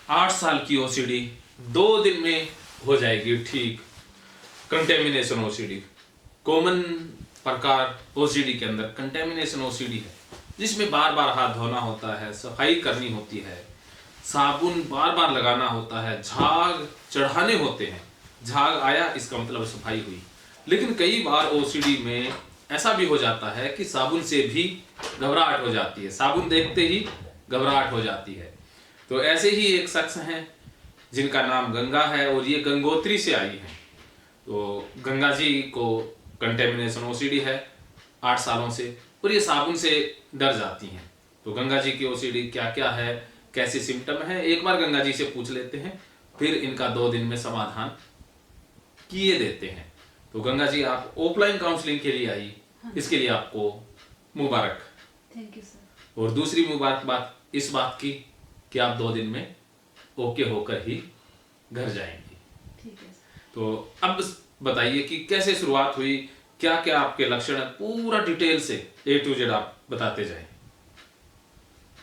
8 साल की ओसीडी 2 दिन में हो जाएगी ठीक। कंटेमिनेशन ओसीडी कॉमन प्रकार ओसीडी के अंदर कंटेमिनेशन ओसीडी है, जिसमें बार बार हाथ धोना होता है, सफाई करनी होती है, साबुन बार बार लगाना होता है, झाग चढ़ाने होते हैं। झाग आया इसका मतलब सफाई हुई। लेकिन कई बार ओसीडी में ऐसा भी हो जाता है कि साबुन से भी घबराहट हो जाती है, साबुन देखते ही घबराहट हो जाती है। तो ऐसे ही एक शख्स हैं जिनका नाम गंगा है और ये गंगोत्री से आई है। तो गंगा जी को कंटेमिनेशन ओसीडी है 8 सालों से और ये साबुन से डर जाती हैं। तो गंगा जी की ओसीडी क्या क्या है, कैसे सिम्टम है, एक बार गंगा जी से पूछ लेते हैं, फिर इनका 2 दिन में समाधान किए देते हैं। तो गंगा जी आप ऑफलाइन काउंसलिंग के लिए आई, इसके लिए आपको मुबारक। Thank you sir. और दूसरी मुबारक बात इस बात की कि आप 2 दिन में ओके होकर ही घर जाएंगी। ठीक है सर। तो अब बताइए कि कैसे शुरुआत हुई, क्या क्या आपके लक्षण है, पूरा डिटेल से A to Z आप बताते जाएं।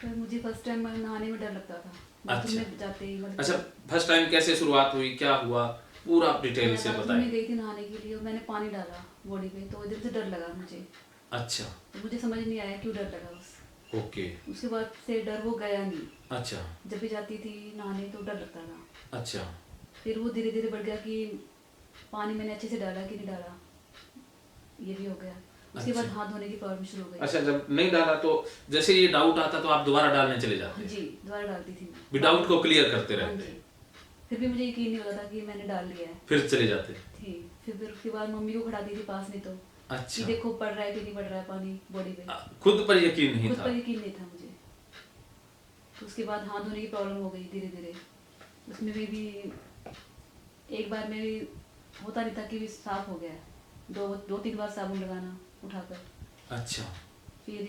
पर मुझे फर्स्ट टाइम नहाने में डर लगता था। अच्छा। में जाते ही अच्छा, फर्स्ट टाइम कैसे शुरुआत हुई, क्या हुआ, पूरा आप डिटेल से मैं बताएं। गई थी नहाने के लिए और मैंने पानी डाला बॉडी पे, तो इधर से डर लगा मुझे। अच्छा। तो मुझे समझ नहीं आया क्यों डर लगा बस। ओके। उसके बाद से डर वो गया नहीं। अच्छा। जब भी जाती थी नहाने तो डर लगता था। अच्छा। फिर वो धीरे धीरे बढ़ गया कि पानी मैंने अच्छे से डाला कि नहीं डाला, ये भी हो गया। उसके बाद अच्छा। हाथ धोने की प्रॉब्लम शुरू हो गई। अच्छा, जब नहीं डाला तो जैसे ये डाउट आता तो आप दोबारा डालने चले जाते जी, दोबारा डालती थी मैं। भी, डाउट को क्लियर करते हाँ रहते जी। फिर भी मुझे यकीन नहीं होता था कि मैंने डाल लिया है। फिर चले जाते। ठीक। फिर उसके बाद मम्मी को खड़ाती थी पास, नहीं तो कि अच्छा। देखो पड़ रहा है कि नहीं पड़ रहा है पानी बॉडी पे। खुद पर यकीन नहीं खुद था। पर यकीन नहीं था मुझे। तो उसके बाद हाथ धोने की प्रॉब्लम हो गई धीरे धीरे। उसमें भी एक बार में भी होता नहीं था कि भी साफ हो गया। 2-3 बार साबुन लगाना उठाकर। अच्छा। फिर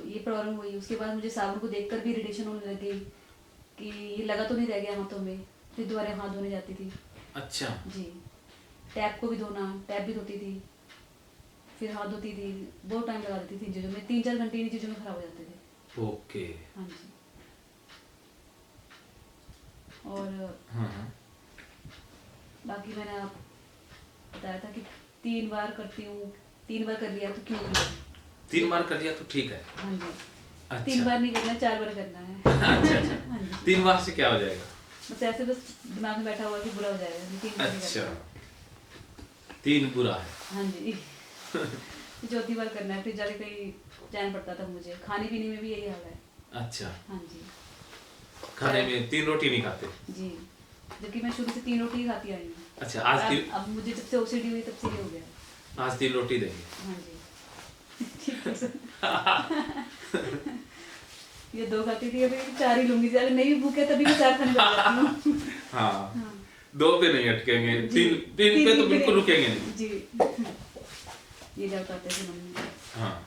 ये प्रॉब्लम हुई। उसके बाद मुझे साबुन को देखकर भी इरिटेशन होने लगी कि ये लगा तो नहीं रह गया हाथों में। फिर दोबारा हाथ धोने जाती थी। अच्छा। जी। टैप को भी धोना, टैप भी धोती थी, फिर हाथ धोती थी। बहुत टाइम लगा देती थी चीज़ों में, 3-4 घंटे इन चीज़ों में खराब हो जाते थे। ओके। हाँ जी। और हाँ। बाकी मैंने आप बताया था कि 3 बार करती हूँ, 3 बार कर लिया तो क्यों नहीं? 3 बार कर लिया तो ठीक है। हाँ जी। अच्छा। 3 बार नहीं करना, 4 बार करना है। अच्छा अच्छा। हाँ जी। 3 बार से क्या हो जाएगा? बस ऐसे बस दिमाग में बैठा हुआ कि बुरा हो जाएगा, मैं 3 बार नहीं अच्छा। करती। 3 बुरा है। हाँ जी। फिर चौथी बार करना है, फिर जाके कहीं जाना पड़ता था मुझे। खाने पीने में भी यही हाल है। अच्छा। हाँ जी। खाने में 3 रोटी नहीं खाते? जी, जबकि मैं शुरू से 3 रोटी ही खाती आई हूँ। अच्छा, आज 3 अब मुझे जब से ओसीडी हुई तब से ये हो गया। आज 3 रोटी देंगे। हाँ जी। ठीक है सर। ये 2 खाती थी, अभी 4 ही लूंगी। अगर नहीं भी भूख है तभी मैं 4 खाने लग जाती हूँ। हाँ। हाँ। 2 पे नहीं अटकेंगे, जी। 3 पे तो बिल्कुल रुकेंगे नहीं। जी। ये जब कहते थे मम्मी। हाँ।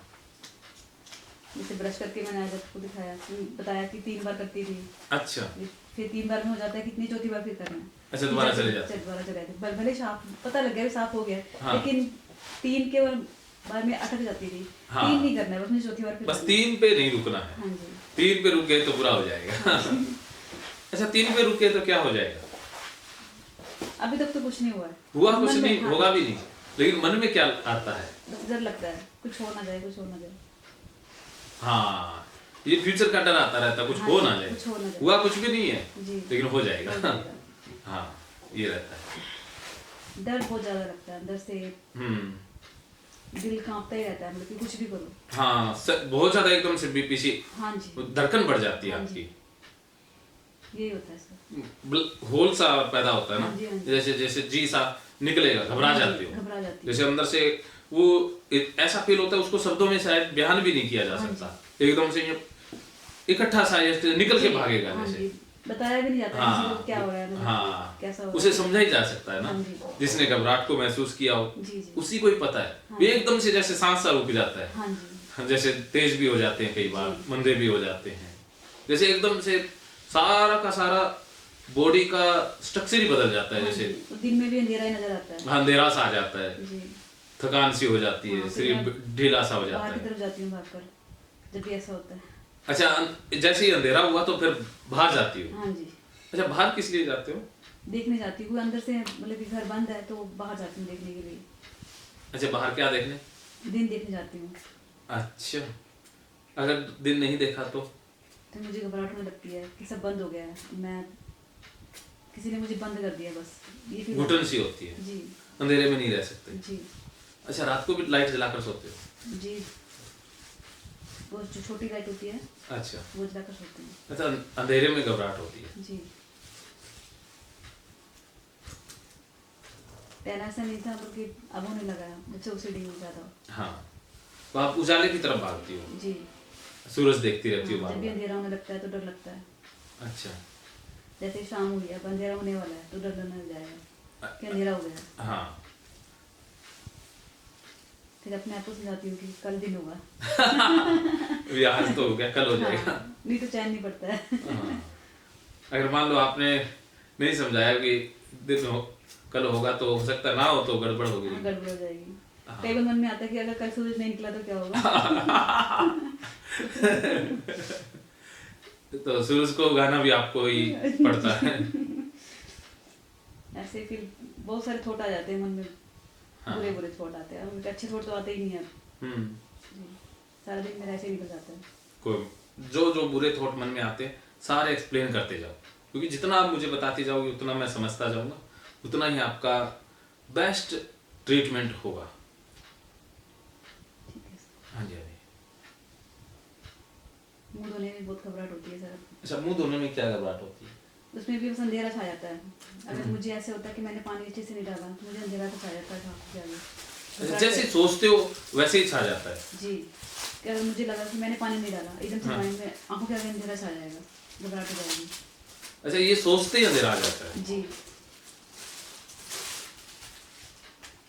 जैसे ब्रश करके मैंने आज आपको दिखाया, बताया कि 3 बार करती थी। अच्छा। फिर 3 बार में हो जाता है, कितनी चौथी बार फिर करना है। अच्छा, दोबारा चले जाते। दोबारा चले जाते। भले साफ पता लग गया साफ हो गया, हाँ। लेकिन 3 के बार में अटक जाती थी। हाँ। 3 नहीं करना है, बस मुझे चौथी बार फिर बस करना 3 पे नहीं रुकना है। है। हाँ जी। 3 पे रुक गए तो बुरा हो जाएगा। अच्छा, 3 पे रुके तो क्या हो जाएगा? अभी तक तो कुछ नहीं हुआ है। हुआ कुछ मन में, नहीं, हाँ, होगा भी नहीं। लेकिन मन में क्या आता है? बस डर लगता है कुछ हो ना जाए, कुछ हो ना जाए। हाँ, ये फ्यूचर का डर आता रहता है, कुछ हाँ हो जी, ना जाए। कुछ हो ना जाए। हुआ कुछ भी नहीं है, जी। लेकिन हो जाएगा। हो जाएगा। हाँ, ये रहता है। डर बहुत ज्यादा लगता है अंदर से। दिल कांपता ही रहता है, मतलब कि कुछ भी करो। हाँ, बहुत ज्यादा एकदम से बीपी सी हाँ जी। धड़कन बढ़ जाती है हाँ आपकी। यही होता है सर। होल सा पैदा होता है हाँ जी, हाँ ना, जी। जैसे जैसे जी सा निकलेगा, घबरा जाती हो। घबरा जाती जैसे अंदर से वो ऐसा फील होता है, उसको शब्दों में शायद बयान भी नहीं किया जा हाँ सकता। एकदम से ये इकट्ठा सा ये निकल के भागेगा हाँ जैसे। जी। बताया भी नहीं जाता है किसी को क्या हो रहा है, मतलब हाँ, कैसा हो रहा उसे है। समझा ही जा सकता है ना, हाँ जी। जिसने घबराहट को महसूस किया हो, जी जी। उसी को ही पता है। हाँ ये जी। एकदम से जैसे सांस सा रुक जाता है, हाँ जी। जैसे तेज भी हो जाते हैं कई बार, जी। मंदे भी हो जाते हैं। जैसे एकदम से सारा का सारा बॉडी का स्ट्रक्चर ही बदल जाता है। हाँ जैसे जी। तो दिन में भी अंधेरा ही नजर आता है। अंधेरा सा आ जाता है, जी। थकान सी हो जाती है, हाँ, शरीर फिर ढीला सा हो जाता बाहर की है। तरफ जाती हूँ भागकर, जब भी ऐसा होता है। अच्छा, जैसे ही अंधेरा हुआ तो फिर बाहर जाती हो? हाँ जी। अच्छा, बाहर किस लिए जाते हो? देखने जाती हूँ अंदर से, मतलब कि घर बंद है तो बाहर जाती हूँ देखने के लिए। अच्छा, बाहर क्या देखने? दिन देखने जाती हूँ। अच्छा, अगर दिन नहीं देखा तो? तो मुझे घबराहट होने लगती है कि सब बंद हो गया है, मैं किसी ने मुझे बंद कर दिया, बस ये फील घुटन सी होती है, जी अंधेरे में नहीं रह सकते। जी अच्छा, रात को भी लाइट जलाकर सोते हो? जी। वो जो छोटी लाइट होती है अच्छा वो जलाकर सोती हूँ। अच्छा, अंधेरे में घबराहट होती है। जी, पहला ऐसा नहीं था, बल्कि अब होने लगा है मुझसे ओसीडी हो ज़्यादा। हाँ, तो आप उजाले की तरफ भागती हो, जी सूरज देखती रहती हो हाँ, बार जब भी बार। अंधेरा होने लगता है तो डर लगता है। अच्छा जैसे शाम हुई है, अब अंधेरा होने वाला है तो डर लगने लग जाएगा कि अंधेरा हो गया है। हाँ। फिर अपने आप को समझाती हूँ कि कल दिन होगा। ये आज तो हो गया, कल हो जाएगा। हाँ, नहीं तो चैन नहीं पड़ता है। हाँ। अगर मान लो आपने नहीं समझाया कि दिन हो, कल होगा, तो हो सकता ना हो तो गड़बड़ हो गई। हाँ, गड़बड़ हो जाएगी। हाँ। कई बार मन में आता है कि अगर कल सूरज नहीं निकला तो क्या होगा। तो सूरज को उगाना भी आपको ही पड़ता है। ऐसे फिर बहुत सारे थॉट आ जाते हैं मन में। हाँ। बुरे बुरे थॉट आते हैं, उनके अच्छे थॉट तो आते ही नहीं है। हम्म। जी, सारा दिन मेरा ऐसे ही निकल जाता है। कोई जो जो बुरे थॉट मन में आते हैं सारे एक्सप्लेन करते जाओ, क्योंकि जितना आप मुझे बताते जाओगे उतना मैं समझता जाऊंगा, उतना ही आपका बेस्ट ट्रीटमेंट होगा। ठीक है सर। हाँ जी, हाँ जी। मुंह धोने में बहुत घबराहट होती है सर। अच्छा, मुंह धोने में क्या घबराहट होती है? उसमें भी बस अंधेरा छा जाता है। अगर मुझे ऐसे होता है कि मैंने पानी अच्छे से नहीं डाला तो मुझे अंधेरा तो छा जाता है आँखों के आगे। अच्छा, जैसे सोचते हो वैसे ही छा जाता है। जी, कि अगर मुझे लगा कि मैंने पानी नहीं डाला, एकदम से हाँ। माइंड में आंखों के आगे अंधेरा छा जाएगा, घबराहट हो जाएगी। अच्छा, ये सोचते ही अंधेरा आ जाता है। जी,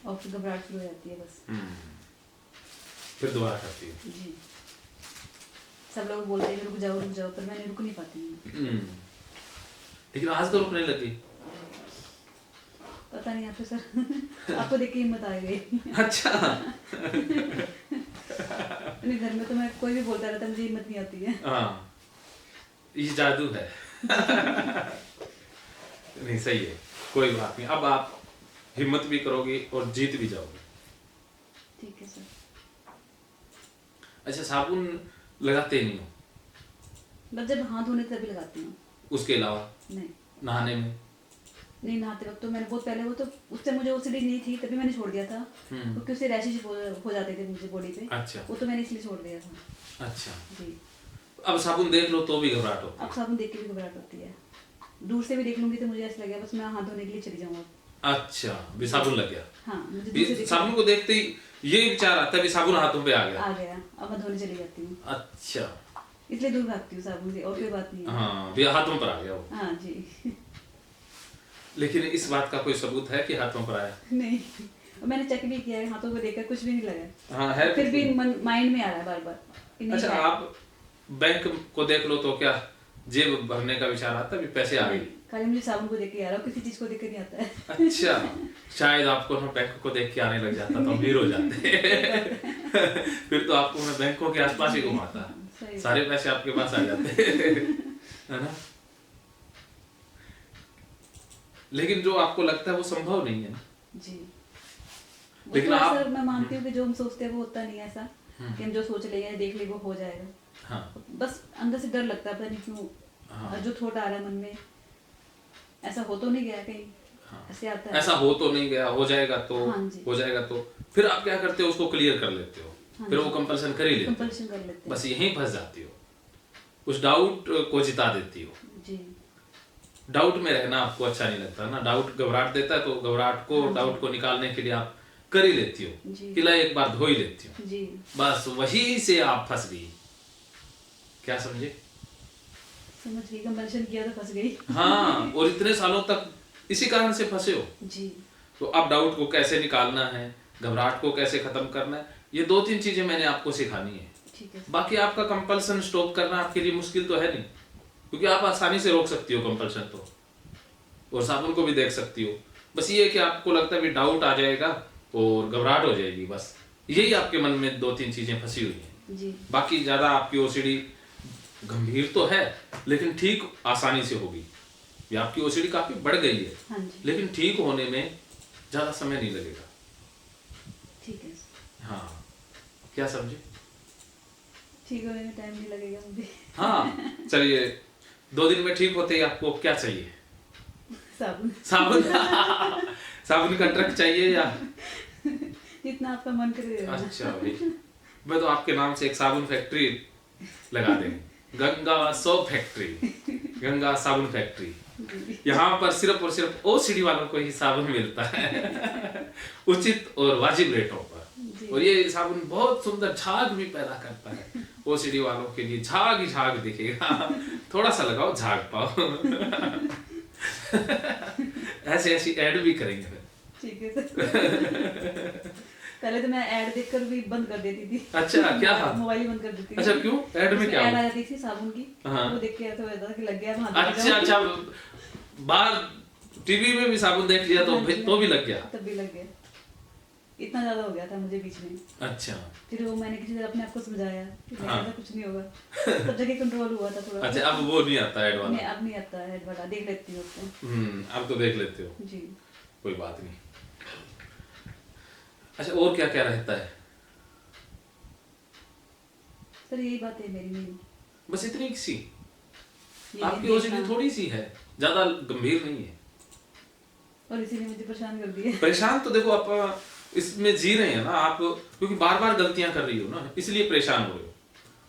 और फिर घबराहट शुरू हो जाती है बस। फिर दोबारा करती है। जी, सब लोग बोलते हैं कि रुक जाओ, पर मैं रुक नहीं पाती हूँ। लेकिन आज तो रुकने लगी। पता नहीं आपको सर, आपको देख के हिम्मत आ गई। अच्छा। अपने घर में तो मैं कोई भी बोलता रहता, मुझे हिम्मत नहीं आती है। हाँ, ये जादू है। नहीं, सही है, कोई बात नहीं। अब आप हिम्मत भी करोगे और जीत भी जाओगे। ठीक है सर। अच्छा, साबुन लगाते नहीं हो? बस जब हाथ धोने तभी लगाती हूँ। उसके अलावा नहीं नहाने में? नहीं, नहाते वक्त तो मैंने बहुत पहले, वो तो उससे मुझे ओसीडी नहीं थी तभी मैंने छोड़ दिया था, क्योंकि उससे रैशेज हो जाते थे मुझे बॉडी पे। अच्छा वो तो मैंने इसलिए छोड़ दिया था। अच्छा। जी, अब साबुन देख लो तो भी घबराहट होती अब साबुन देख के भी घबराहट होती है। दूर से भी देख लूंगी तो मुझे ऐसा लगेगा बस मैं हाथ धोने के लिए चली जाऊंगा। है। अच्छा, भी साबुन लग गया। हाँ, मुझे दूर से ये देख साबुन को देखते ही ये विचार आता है भी साबुन हाथों पे आ गया। आ गया, अब मैं धोने चली जाती हूँ। अच्छा। इसलिए दूर भागती हूँ साबुन से, और कोई बात नहीं है। हाँ, भी हाथों पर आ गया वो। हाँ जी। लेकिन इस बात का कोई सबूत है कि हाथों पर आया? नहीं, मैंने चेक भी किया है, हाथों को देखकर कुछ भी नहीं लगा। हाँ, है फिर कुछ भी नहीं। माइंड में आ रहा है बार बार कि नहीं अच्छा, है। आप बैंक को देख लो तो क्या जेब भरने का विचार आता है भी पैसे आ गए? खाली मुझे साबुन को देख के आ रहा हूँ, किसी चीज को देख के नहीं आता है। अच्छा, शायद आपको ना बैंक को देख के आने लग जाता तो हम हीरो जाते। फिर तो आपको मैं बैंकों के आसपास ही घुमाता, सही सारे पैसे आपके पास आ जाते। है ना? लेकिन जो आपको लगता है वो संभव नहीं है ना। जी, वो लेकिन तो आप- ऐसा मैं मानती हूँ कि जो हम सोचते हैं वो होता नहीं है ऐसा, कि हम जो सोच लेंगे देख ले वो हो जाएगा। हाँ बस अंदर से डर लगता है, पता नहीं क्यों। हाँ। जो थॉट आ रहा है मन में, ऐसा हो तो नहीं गया कहीं। हाँ। ऐसे आता है। ऐसा हो तो नहीं गया, हो जाएगा तो हाँ जी। हो जाएगा तो फिर आप क्या करते हो, उसको क्लियर कर लेते हो। हाँ फिर जी। वो कंपल्सन कर ही लेते हो। कंपल्शन कर लेते हैं। बस यहीं फंस जाती हो, उस डाउट को जिता देती हो। जी डाउट में रहना आपको अच्छा नहीं लगता ना, डाउट घबराहट देता है, तो घबराहट को डाउट को निकालने के लिए आप कर ही लेती हो, जी। किला एक बार धो ही लेती हो। जी, बस वही से आप फंस गई। क्या समझे? समझ गई, कंपल्शन किया तो फंस गई। हाँ, और इतने सालों तक इसी कारण से फंसे हो। जी तो अब डाउट को कैसे निकालना है, घबराहट को कैसे खत्म करना है, ये 2-3 चीजें मैंने आपको सिखानी है। ठीक है। बाकी आपका कंपल्सन स्टॉप करना आपके लिए मुश्किल तो है नहीं, क्योंकि आप आसानी से रोक सकती हो कंपल्सन तो, और साबुन को भी देख सकती हो। बस ये है कि आपको लगता है कि डाउट आ जाएगा और घबराहट हो जाएगी, बस यही आपके मन में 2-3 चीजें फंसी हुई हैं। जी बाकी ज्यादा आपकी ओसीडी गंभीर तो है लेकिन ठीक आसानी से होगी। ये आपकी ओसीडी काफी बढ़ गई है, हाँ जी। लेकिन ठीक होने में ज्यादा समय नहीं लगेगा। ठीक है सर। हाँ, क्या समझे? ठीक होने में टाइम नहीं लगेगा मुझे। हाँ चलिए, 2 दिन में ठीक होते ही आपको क्या चाहिए? साबुन। साबुन साबुन का ट्रक चाहिए या? जितना आपका मन करे। अच्छा भाई, मैं तो आपके नाम से एक साबुन फैक्ट्री लगा देंगे, गंगा सोप फैक्ट्री, गंगा साबुन फैक्ट्री। यहाँ पर सिर्फ और सिर्फ ओसीडी वालों को ही साबुन मिलता है उचित और वाजिब रेटों पर। और ये साबुन बहुत सुंदर झाग भी पैदा करता है। ओसीडी वालों के लिए झाग ही झाग दिखेगा, थोड़ा सा लगाओ झाग पाओ। ऐसे ऐसी ऐड भी करेंगे फिर। ठीक है सर। पहले तो मैं ऐड देखकर भी बंद कर देती थी। अच्छा, क्या था? मोबाइल ही बंद कर देती थी। अच्छा, क्यों? ऐड में क्या ऐड हुआ? आ जाती थी साबुन की, हाँ। वो देख के ऐसा होता था कि लग गया। अच्छा, बाहर टीवी में भी साबुन देख लिया तो तो भी लग गया? तब भी लग गया। इतना ज्यादा हो गया था मुझे बीच में। अच्छा, फिर वो मैंने किसी तरह अपने आप को समझाया कि हाँ। ऐसा कुछ नहीं होगा, तब जाके कंट्रोल हुआ था थोड़ा। अच्छा, अब वो नहीं आता ऐड वाला? नहीं, अब नहीं आता है ऐड वाला, देख लेती हूँ उसको। अब तो देख लेते हो जी। कोई बात नहीं। अच्छा, और क्या क्या रहता है? सर यही बात है मेरी नहीं। बस इतनी सी? ये आपकी देखना। ओसीडी थोड़ी सी है, ज्यादा गंभीर नहीं है। और इसीलिए मुझे परेशान कर दिया। परेशान तो देखो आप इसमें जी रहे हैं ना आप, क्योंकि बार बार गलतियां कर रही हो ना, इसलिए परेशान हो रहे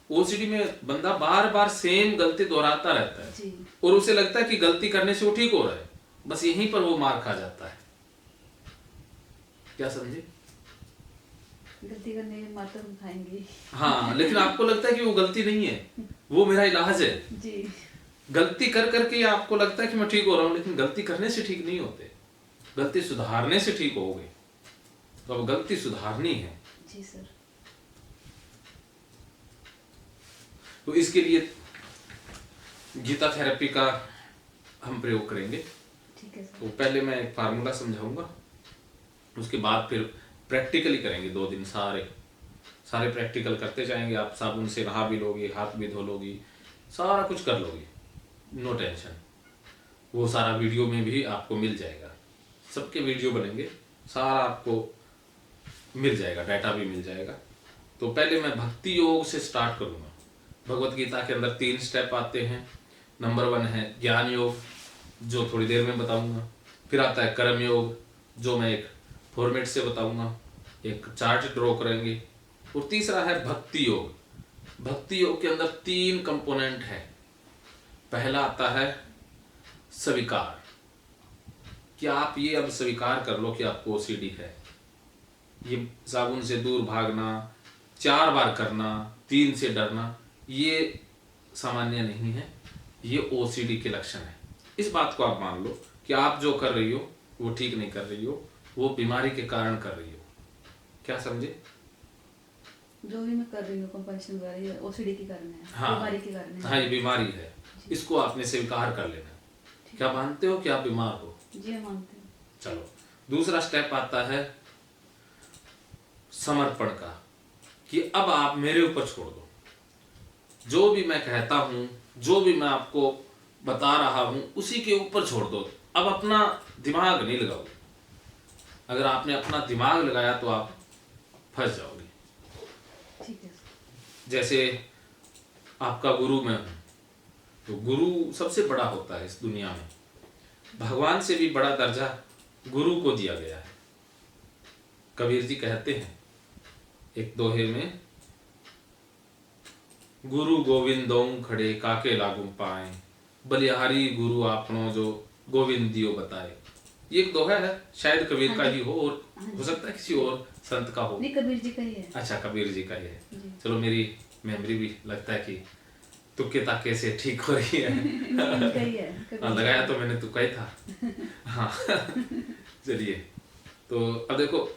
हो। ओसीडी में बंदा बार बार सेम गलती दोहराता रहता है जी। और उसे लगता है कि गलती करने से वो ठीक हो रहा है, बस यहीं पर वो मार खा जाता है। क्या समझे? गलती करने में मार तो हम खाएंगे। हाँ, लेकिन आपको लगता है कि वो गलती नहीं है, वो मेरा इलाज है। जी। गलती कर करके आपको लगता है कि मैं ठीक हो रहा हूं, लेकिन गलती करने से ठीक नहीं होते, गलती सुधारने से ठीक होगे। तो अब गलती सुधारनी है। जी सर। तो इसके लिए गीता थेरेपी का हम प्रयोग करेंगे। ठीक है सर। तो पहले मैं एक फार्मूला समझाऊंगा, उसके बाद फिर प्रैक्टिकली करेंगे। 2 दिन सारे प्रैक्टिकल करते जाएंगे। आप साबुन से नहा भी लोगी, हाथ भी धो लोगी, सारा कुछ कर लोगी, नो टेंशन। वो सारा वीडियो में भी आपको मिल जाएगा, सबके वीडियो बनेंगे, सारा आपको मिल जाएगा, डाटा भी मिल जाएगा। तो पहले मैं भक्ति योग से स्टार्ट करूंगा। भगवत गीता के अंदर 3 स्टेप आते हैं। नंबर 1 है ज्ञान योग, जो थोड़ी देर में बताऊंगा। फिर आता है कर्म योग, जो मैं एक फॉर्मेट से बताऊंगा, एक चार्ट ड्रॉ करेंगे। और तीसरा है भक्ति योग। भक्ति योग के अंदर 3 कंपोनेंट है। पहला आता है स्वीकार, कि आप ये अब स्वीकार कर लो कि आपको ओसीडी है। ये साबुन से दूर भागना, 4 बार करना, 3 से डरना, ये सामान्य नहीं है, ये ओसीडी के लक्षण है। इस बात को आप मान लो कि आप जो कर रही हो वो ठीक नहीं कर रही हो, वो बीमारी के कारण कर रही हो। क्या समझे? जो भी मैं कर रही हूँ कंपल्शन वाली ओसीडी के कारण है। हाँ, बीमारी के कारण है। हाँ, ये बीमारी है, इसको आपने स्वीकार कर लेना। क्या मानते हो कि आप बीमार हो? जी मैं मानती हूँ। चलो, दूसरा स्टेप आता है समर्पण का, कि अब आप मेरे ऊपर छोड़ दो। जो भी मैं कहता हूं, जो भी मैं आपको बता रहा हूं, उसी के ऊपर छोड़ दो। अब अपना दिमाग नहीं लगाओगे। अगर आपने अपना दिमाग लगाया तो आप फंस जाओगे। ठीक है। जैसे आपका गुरु मैं हूं, तो गुरु सबसे बड़ा होता है इस दुनिया में। भगवान से भी बड़ा दर्जा गुरु को दिया गया है। कबीर जी कहते हैं एक दोहे में, गुरु गोविंदों खड़े काके लागू पाए, बलिहारी गुरु आपनो जो गोविंद दियो बताए। ये एक दोहा है, शायद कबीर का ही हो, और हो सकता है किसी और संत का हो। नहीं, कबीर जी का ही है। अच्छा, कबीर जी का ही है। जी। चलो, मेरी मेमोरी भी लगता है कि तुक्के ताके से ठीक हो रही है। उनका ही है, कबीर हाँ, जी लगाया का। तो मैंने तुक्का ही था। हाँ। चलिए, तो अब देखो,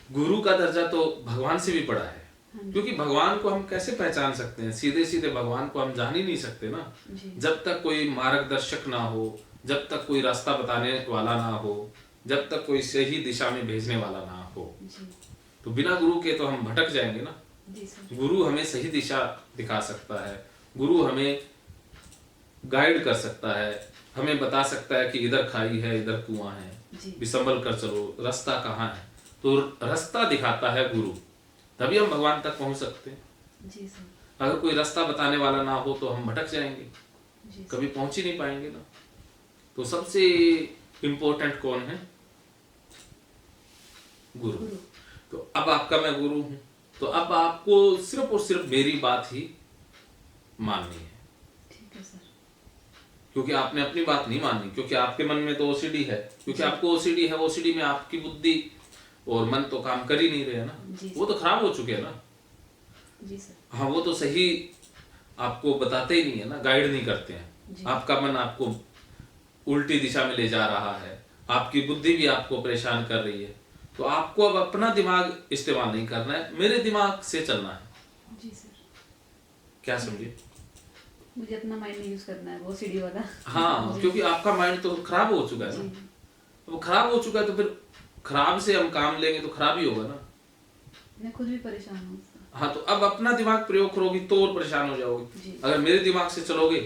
गुरु का दर्जा तो भगवान से भी बड़ा है, क्योंकि भगवान को हम कैसे पहचान सकते हैं? सीधे सीधे भगवान को हम जान ही नहीं सकते ना, जब तक कोई मार्गदर्शक ना हो, जब तक कोई रास्ता बताने वाला ना हो, जब तक कोई सही दिशा में भेजने वाला ना हो। तो बिना गुरु के तो हम भटक जाएंगे ना। जी सर। गुरु हमें सही दिशा दिखा सकता है, गुरु हमें गाइड कर सकता है, हमें बता सकता है कि इधर खाई है, इधर कुआं है, जी भी संभल कर चलो, रास्ता कहाँ है। तो रास्ता दिखाता है गुरु, तभी हम भगवान तक पहुंच सकते हैं। जी सर। अगर कोई रास्ता बताने वाला ना हो तो हम भटक जाएंगे, जी कभी पहुंच ही नहीं पाएंगे ना। तो सबसे इम्पोर्टेंट कौन है? गुरु। गुरु। तो अब आपका मैं गुरु हूं, तो अब आपको सिर्फ और सिर्फ मेरी बात ही माननी है, ठीक है सर। क्योंकि आपने अपनी बात नहीं माननी, क्योंकि आपके मन में तो ओसीडी है, क्योंकि जी। आपको ओसीडी है, ओसीडी में आपकी बुद्धि और मन तो काम कर ही नहीं रहे ना, जी वो तो खराब हो चुके हैं ना। जी सर। हाँ, वो तो सही आपको बताते ही नहीं है ना, गाइड नहीं करते हैं। जी। आपका मन आपको उल्टी दिशा में ले जा रहा है, आपकी बुद्धि भी आपको परेशान कर रही है। तो आपको अब अपना दिमाग इस्तेमाल नहीं करना है, मेरे दिमाग से चलना है। जी सर। क्या समझे? मुझे अपना माइंड नहीं यूज करना है, वो सीढ़ी वाला। हाँ, क्योंकि आपका माइंड तो खराब हो चुका है ना। जी। वो खराब हो चुका है तो फिर खराब से हम काम लेंगे तो खराब ही होगा ना। मैं खुद भी परेशान हूँ सर। हाँ, तो अब अपना दिमाग प्रयोग करोगी तो और परेशान हो जाओगे। जी। अगर मेरे दिमाग से चलोगे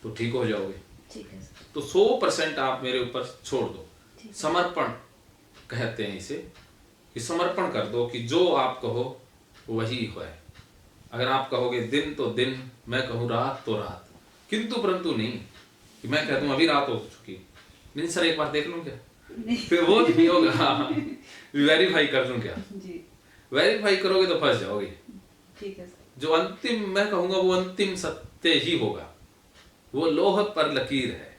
तो ठीक हो जाओगे। ठीक है सर। तो 100% आप मेरे ऊपर छोड़ दो। ठीक है। समर्पण कहते हैं इसे, कि समर्पण कर दो कि जो आप कहो वही है। अगर आप कहोगे दिन तो दिन, मैं कहूँ रात तो रात, किंतु परंतु नहीं कि मैं कह दूं अभी रात हो चुकी, नहीं सर एक बार देख लूं क्या, नहीं। फिर वो नहीं होगा। वेरीफाई कर लूं क्या? जी। वेरीफाई करोगे तो फंस जाओगे। ठीक है सर। जो अंतिम मैं कहूंगा वो अंतिम सत्य ही होगा, वो लोह पर लकीर है,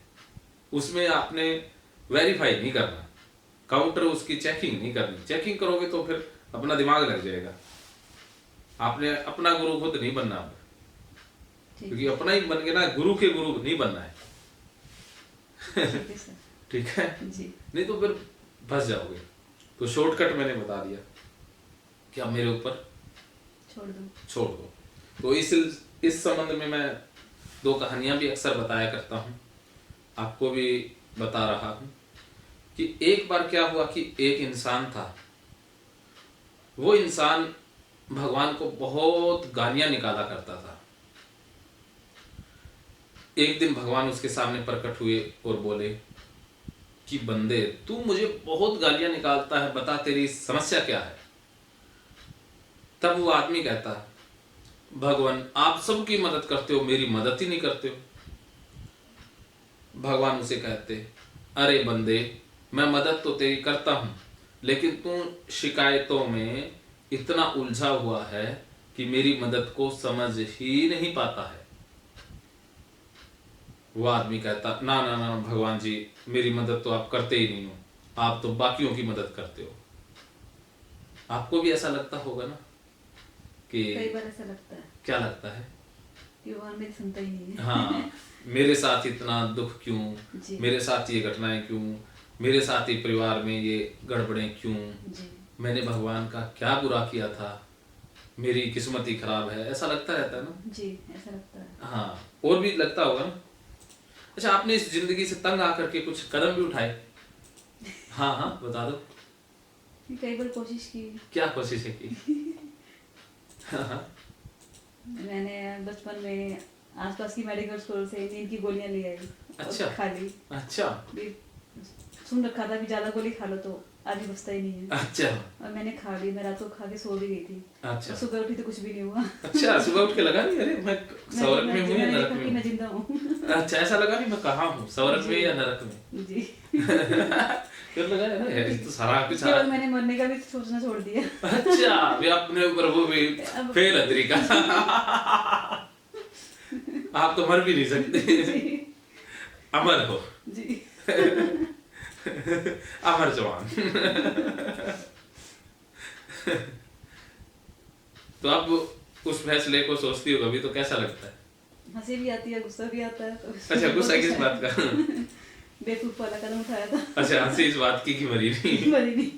उसमें आपने वेरीफाई नहीं करना, काउंटर उसकी चेकिंग नहीं करनी। चेकिंग करोगे तो फिर अपना दिमाग लग जाएगा। आपने अपना गुरु खुद नहीं बनना, ठीक क्योंकि अपना ही बन गया ना, गुरु के गुरु नहीं बनना है। ठीक है सर। ठीक है, जी। नहीं तो फिर फंस जाओगे। तो शॉर्टकट मैंने बता दिया कि आप मेरे ऊपर छोड़ दो। छोड़ दो। तो इस संबंध में मैं 2 कहानियां भी अक्सर बताया करता हूँ, आपको भी बता रहा हूँ कि एक बार क्या हुआ कि एक इंसान था, वो इंसान भगवान को बहुत गालियां निकाला करता था। एक दिन भगवान उसके सामने प्रकट हुए और बोले कि बंदे तू मुझे बहुत गालियां निकालता है, बता तेरी समस्या क्या है। तब वो आदमी कहता, भगवान आप सबकी मदद करते हो, मेरी मदद ही नहीं करते हो। भगवान उसे कहते, अरे बंदे मैं मदद तो तेरी करता हूं, लेकिन तू शिकायतों में इतना उलझा हुआ है कि मेरी मदद को समझ ही नहीं पाता है। वो आदमी कहता, ना ना ना भगवान जी, मेरी मदद तो आप करते ही नहीं हो, आप तो बाकियों की मदद करते हो। आपको भी ऐसा लगता होगा ना कि कई बार ऐसा लगता है। क्या लगता है कि भगवान मेरी सुनता ही नहीं है। हाँ, मेरे साथ इतना दुख क्यों, जी। मेरे साथ ये घटनाएं क्यों, मेरे साथ ही परिवार में ये गड़बड़ें क्यों, जी। मैंने भगवान का क्या बुरा किया था, मेरी किस्मत ही खराब है, ऐसा लगता रहता है ना। जी ऐसा लगता है। हाँ, और भी लगता होगा ना। अच्छा, आपने इस जिंदगी से तंग आकर के कुछ कदम भी उठाए? हाँ हाँ बता दो। कई बार कोशिश की। क्या कोशिशें की? हाँ, मैंने बचपन में आसपास की मेडिकल स्टोर से नींद की गोलियां ले आई। अच्छा। और खा ली। अच्छा भी सुन रखा था कि ज्यादा गोली खा लो तो आदमी बचता ही नहीं है। अच्छा और मैंने खा ली। मैं रात को खा के सो भी गई थी। अच्छा और सुबह उठी तो कुछ भी नहीं हुआ। अच्छा, सुबह उठ के लगा नहीं अरे मैं स्वर्ग में हूँ या नरक में मैं हूँ? जिंदा हूँ। अच्छा, ऐसा लगा नहीं मैं कहाँ हूँ, स्वर्ग में या नरक में? जी। फिर लगा है ना यार, ये तो सारा कुछ उसके बाद मैंने मरने का भी सोचना छोड़ दिया। अच्छा, वे अपने ऊपर वो भी फेल है तरीका। आप तो मर भी नहीं सकते, अमर हो जी। अमर जवान। तो अब उस फैसले को सोचती हो कभी तो कैसा लगता है? हंसी भी आती है, गुस्सा भी आता है। तो अच्छा, गुस्सा किस बात का? बेवकूफ वाला कदम उठाया था। अच्छा, हंसी इस बात की कि मरी नहीं। मरी नहीं।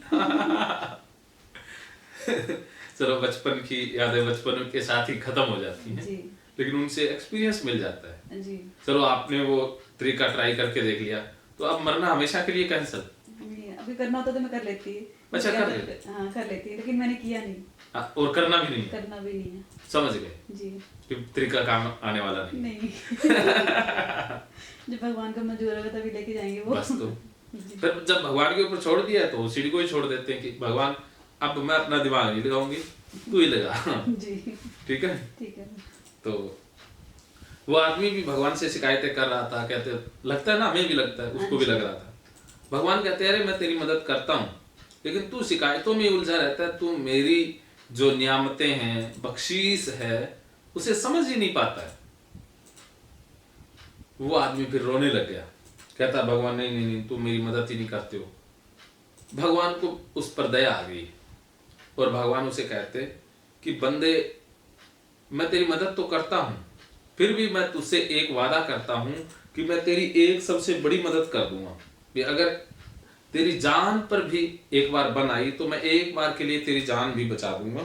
चलो, बचपन की यादें बचपन के साथ ही खत्म हो जाती हैं, जी। लेकिन उनसे एक्सपीरियंस मिल जाता है। जी। चलो, आपने वो तरीका ट्राई करके देख लिया, तो अब मरना हमेशा के लिए कैंसिल। अभी करना होता तो मैं कर लेती। अच्छा कर ले। हाँ कर लेती है, लेकिन मैंने किया नहीं, और करना भी नहीं है। करना भी नहीं है। समझ गए जी कि तरीका काम आने वाला नहीं। नहीं। जब भगवान को मंजूर होगा तभी लेके जाएंगे वो। बस तो जी फिर जब भगवान के ऊपर छोड़ दिया है तो सीढ़ी को ही छोड़ देते हैं कि भगवान अब मैं अपना दिमाग नहीं लगाऊंगी, तू ही लगा। जी ठीक है। ठीक है। तो वो आदमी भी भगवान से शिकायतें कर रहा था, कहते लगता है ना, हमें भी लगता है, उसको भी लग रहा था। भगवान कहते हैं अरे मैं तेरी मदद करता हूँ, लेकिन तू शिकायतों में उलझा रहता है, तू मेरी जो नियामतें हैं, बख्शीश है, उसे समझ ही नहीं पाता है। वो आदमी फिर रोने लग गया, कहता भगवान नहीं नहीं नहीं, तुम मेरी मदद ही नहीं करते हो। भगवान को उस पर दया आ गई और भगवान उसे कहते कि बंदे, मैं तेरी मदद तो करता हूं, फिर भी मैं तुझसे एक वादा करता हूं कि मैं तेरी एक सबसे बड़ी मदद कर दूंगा कि अगर तेरी जान पर भी एक बार बन आई तो मैं एक बार के लिए तेरी जान भी बचा दूंगा,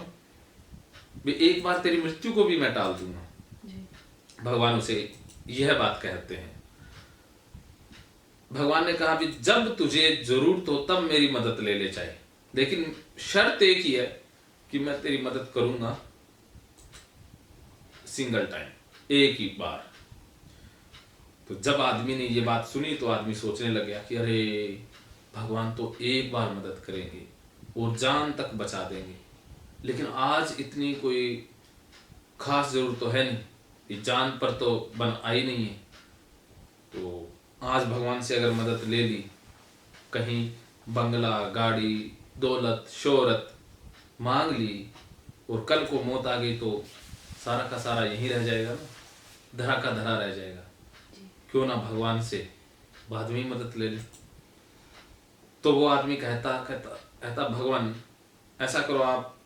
भी एक बार तेरी मृत्यु को भी मैं टाल दूंगा। जी भगवान उसे यह बात कहते हैं। भगवान ने कहा भी जब तुझे जरूरत हो तब मेरी मदद ले ले चाहे, लेकिन शर्त एक ही है कि मैं तेरी मदद करूंगा सिंगल टाइम, एक ही बार। तो जब आदमी ने ये बात सुनी तो आदमी सोचने लग गया कि अरे भगवान तो एक बार मदद करेंगे और जान तक बचा देंगे, लेकिन आज इतनी कोई खास जरूरत तो है नहीं, कि जान पर तो बन आई नहीं है। तो आज भगवान से अगर मदद ले ली, कहीं बंगला, गाड़ी, दौलत, शोहरत मांग ली और कल को मौत आ गई तो सारा का सारा यहीं रह जाएगा ना, धरा का धरा रह जाएगा। क्यों ना भगवान से बाद में ही मदद ले ले। तो वो आदमी कहता भगवान ऐसा करो, आप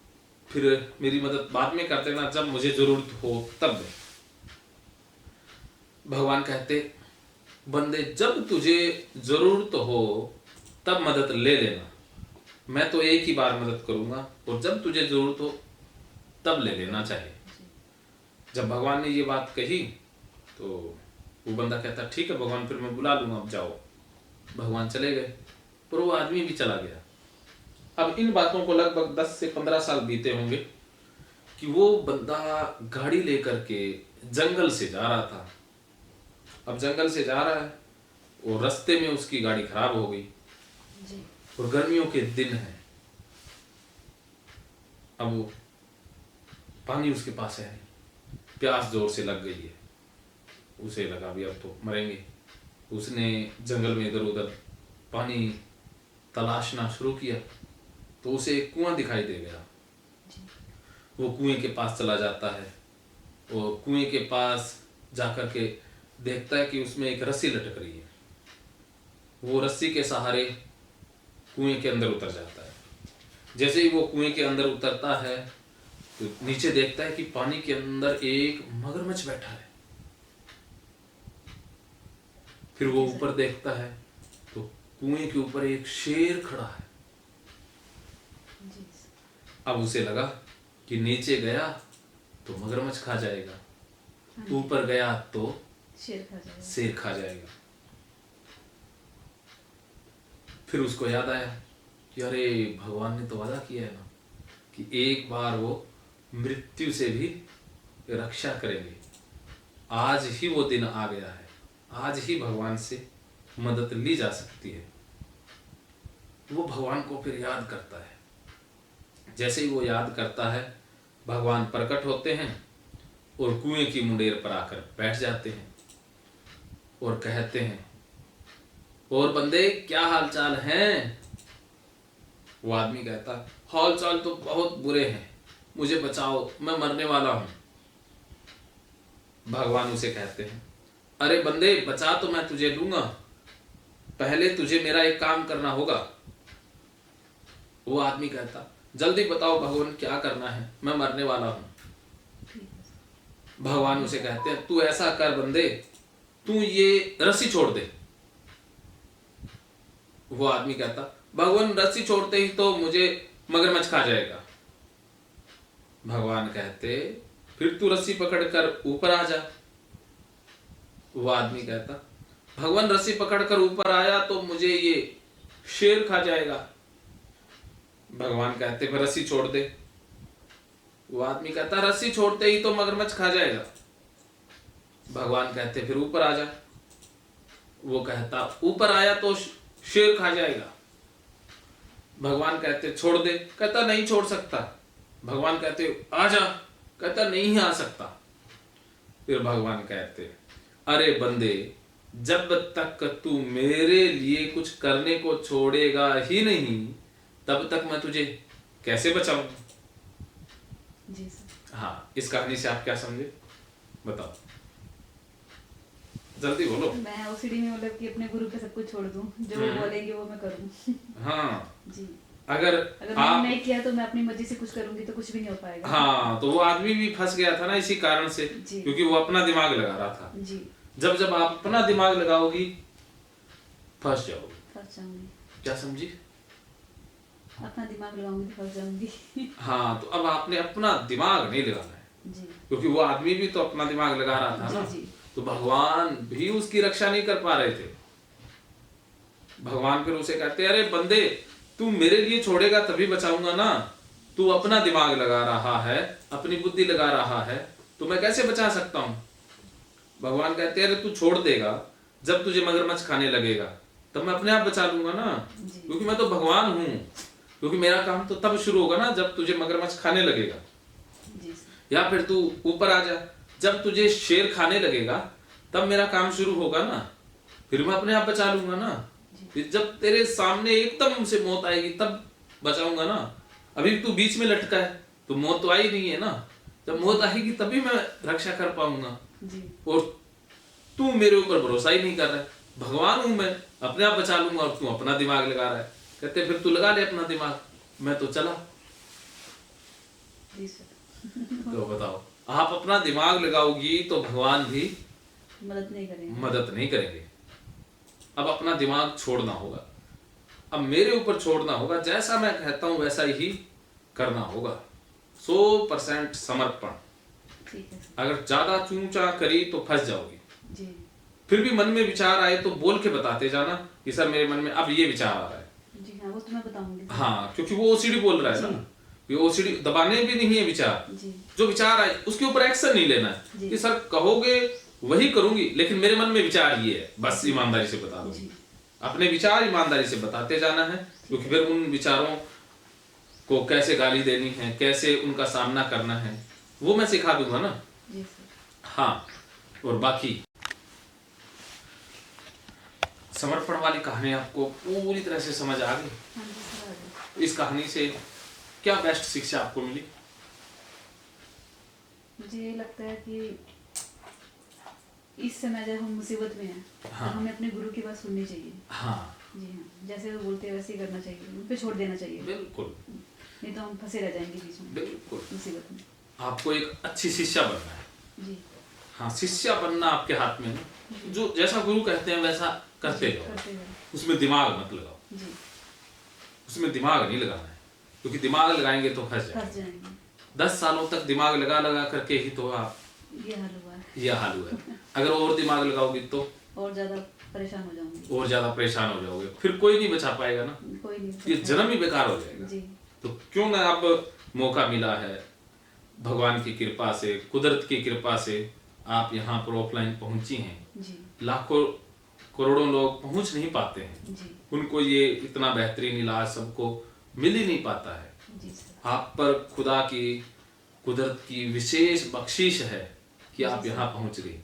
फिर मेरी मदद बाद में कर देना, जब मुझे जरूरत हो तब। भगवान कहते बंदे जब तुझे जरूरत हो तब मदद ले लेना, मैं तो एक ही बार मदद करूंगा और जब तुझे जरूरत हो तब ले लेना चाहिए। जब भगवान ने ये बात कही तो वो बंदा कहता ठीक है भगवान, फिर मैं बुला लूंगा, अब जाओ। भगवान चले गए पर वो आदमी भी चला गया। अब इन बातों को लगभग 10 से 15 साल बीते होंगे कि वो बंदा गाड़ी लेकर के जंगल से जा रहा था। अब जंगल से जा रहा है और रास्ते में उसकी गाड़ी खराब हो गई जी और गर्मियों के दिन है। अब वो पानी उसके पास है, प्यास जोर से लग गई है, उसे लगा भी अब तो मरेंगे। उसने जंगल में इधर उधर पानी तलाशना शुरू किया तो उसे एक कुआं दिखाई दे गया। वो कुएं के पास चला जाता है और कुएं के पास जाकर के देखता है कि उसमें एक रस्सी लटक रही है। वो रस्सी के सहारे कुएं के अंदर उतर जाता है। जैसे ही वो कुएं के अंदर उतरता है तो नीचे देखता है कि पानी के अंदर एक मगरमच्छ बैठा है। फिर वो ऊपर देखता है तो कुएं के ऊपर एक शेर खड़ा है। जी अब उसे लगा कि नीचे गया तो मगरमच्छ खा जाएगा, ऊपर गया तो शेर खा जाएगा। फिर उसको याद आया कि अरे भगवान ने तो वादा किया है ना कि एक बार वो मृत्यु से भी रक्षा करेंगे। आज ही वो दिन आ गया है, आज ही भगवान से मदद ली जा सकती है। वो भगवान को फिर याद करता है। जैसे ही वो याद करता है भगवान प्रकट होते हैं और कुएं की मुंडेर पर आकर बैठ जाते हैं और कहते हैं और बंदे क्या हालचाल हैं। वो आदमी कहता हाल चाल तो बहुत बुरे हैं, मुझे बचाओ, मैं मरने वाला हूं। भगवान उसे कहते हैं अरे बंदे बचा तो मैं तुझे लूंगा, पहले तुझे मेरा एक काम करना होगा। वो आदमी कहता जल्दी बताओ भगवान क्या करना है, मैं मरने वाला हूं। भगवान उसे कहते हैं तू ऐसा कर बंदे, तू ये रस्सी छोड़ दे। वो आदमी कहता भगवान रस्सी छोड़ते ही तो मुझे मगरमच्छ खा जाएगा। भगवान कहते फिर तू रस्सी पकड़कर ऊपर आ जा। वो आदमी कहता भगवान रस्सी पकड़कर ऊपर आया तो मुझे ये शेर खा जाएगा। भगवान कहते फिर रस्सी छोड़ दे। वो आदमी कहता रस्सी छोड़ते ही तो मगरमच्छ खा जाएगा। भगवान कहते फिर ऊपर आ जा। वो कहता ऊपर आया तो शेर खा जाएगा। भगवान कहते छोड़ दे, कहता नहीं छोड़ सकता। भगवान कहते आ जा, कहता नहीं आ सकता। फिर भगवान कहते अरे बंदे, जब तक तू मेरे लिए कुछ करने को छोड़ेगा ही नहीं तब तक मैं तुझे कैसे बचाऊं। जी सर। हाँ, इस कहानी से आप क्या समझे बताओ, जल्दी बोलो। मैं ओसीडी में मतलब कि अपने गुरु पे सब कुछ छोड़ दूं, जो वो बोलेंगे वो मैं करूं। हाँ, जी। अगर मैंने आप नहीं किया तो मैं अपनी मर्जी से कुछ करूंगी तो कुछ भी नहीं हो पाएगा। हाँ, तो वो आदमी भी फंस गया था ना इसी कारण से, क्योंकि वो अपना दिमाग लगा रहा था। जी। जब जब आप अपना दिमाग लगाओगी फंस जाओगी। फंस जाऊंगी। क्या समझी? अपना दिमाग लगाऊंगी तो फंस जाऊंगी। हाँ, तो अब आपने अपना दिमाग नहीं लगाना है। जी। क्योंकि वो आदमी भी तो अपना दिमाग लगा रहा था ना। जी। तो भगवान भी उसकी रक्षा नहीं कर पा रहे थे। भगवान फिर उसे कहते अरे बंदे, तू मेरे लिए छोड़ेगा तभी बचाऊंगा ना। तू अपना दिमाग लगा रहा है, अपनी बुद्धि लगा रहा है, तो मैं कैसे बचा सकता हूं। भगवान कहते अरे तू छोड़ देगा, जब तुझे मगरमच्छ खाने लगेगा तब मैं अपने आप बचा लूंगा ना, क्योंकि मैं तो भगवान हूं। क्योंकि मेरा काम तो तब शुरू होगा ना जब तुझे मगरमच्छ खाने लगेगा। या फिर तू ऊपर आ जा, जब तुझे शेर खाने लगेगा तब मेरा काम शुरू होगा ना, फिर मैं अपने आप बचा लूंगा ना। फिर जब तेरे सामने एकदम से मौत आएगी तब बचाऊंगा ना। अभी तू बीच में लटका है तो मौत तो आई नहीं है ना। जब मौत आएगी तभी मैं रक्षा कर पाऊंगा। और तू मेरे ऊपर भरोसा ही नहीं कर रहा है। भगवान हूं मैं, अपने आप बचा लूंगा और तू अपना दिमाग लगा रहा है। कहते फिर तू लगा ले अपना दिमाग, मैं तो चला। तो बताओ, आप अपना दिमाग लगाओगी तो भगवान भी मदद नहीं करेंगे। अब अपना दिमाग छोड़ना होगा, अब मेरे ऊपर छोड़ना होगा। जैसा मैं कहता हूं वैसा ही करना होगा। 100% समर्पण। अगर ज्यादा चूचा करी तो फंस जाओगी। फिर भी मन में विचार आए तो बोल के बताते जाना कि सर मेरे मन में अब ये विचार आ रहा है। जी हाँ, वो तो मैं बताऊंगी। हाँ, क्योंकि वो ओसीडी बोल रहा है ना। ये ओसीडी दबाने भी नहीं है विचार। जो विचार आए उसके ऊपर एक्शन नहीं लेना है कि सर कहोगे वही करूंगी, लेकिन मेरे मन में विचार ये है, बस ईमानदारी से बता दो। अपने विचार ईमानदारी से बताते जाना है, क्योंकि फिर उन विचारों को कैसे गाली देनी है, कैसे उनका सामना करना है, वो मैं सिखा दूंगा ना। हाँ, और बाकी समर्पण वाली कहानी आपको पूरी तरह से समझ आ गई। इस कहानी से क्या बेस्ट शिक्षा आपको मिली? मुझे ये लगता है कि इस समय जब हम मुसीबत में हैं, हाँ। तो हमें अपने गुरु की बात सुननी चाहिए। हाँ जी हाँ, जैसे वो बोलते हैं वैसे ही करना चाहिए, उन पे छोड़ देना चाहिए। बिल्कुल, नहीं तो हम फंसे रह जाएंगे बीच में। बिल्कुल, मुसीबत में। आपको एक अच्छी शिष्या बनना है। जी हाँ, शिष्या बनना आपके हाथ में है। जो जैसा गुरु कहते हैं वैसा करते जाओ, उसमें दिमाग मत लगाओ। उसमें दिमाग नहीं लगाना है, क्योंकि दिमाग लगाएंगे तो फंस जाएंगे। 10 सालों तक दिमाग लगा लगा करके ही तो आप ये हाल हुआ है। अगर और दिमाग लगाओगी तो और ज्यादा परेशान हो जाओगे। और ज्यादा परेशान हो जाओगे, फिर कोई नहीं बचा पाएगा ना। कोई नहीं, ये जन्म ही बेकार हो जाएगा। जी। तो क्यों ना अब मौका मिला है भगवान की कृपा से, कुदरत की कृपा से आप यहाँ पर ऑफलाइन पहुंची हैं। जी। लाखों करोड़ों लोग पहुंच नहीं पाते हैं। जी। उनको ये इतना बेहतरीन इलाज सबको मिल ही नहीं पाता है। जी सर। आप पर खुदा की, कुदरत की विशेष बख्शीश है कि आप यहाँ पहुंच गए।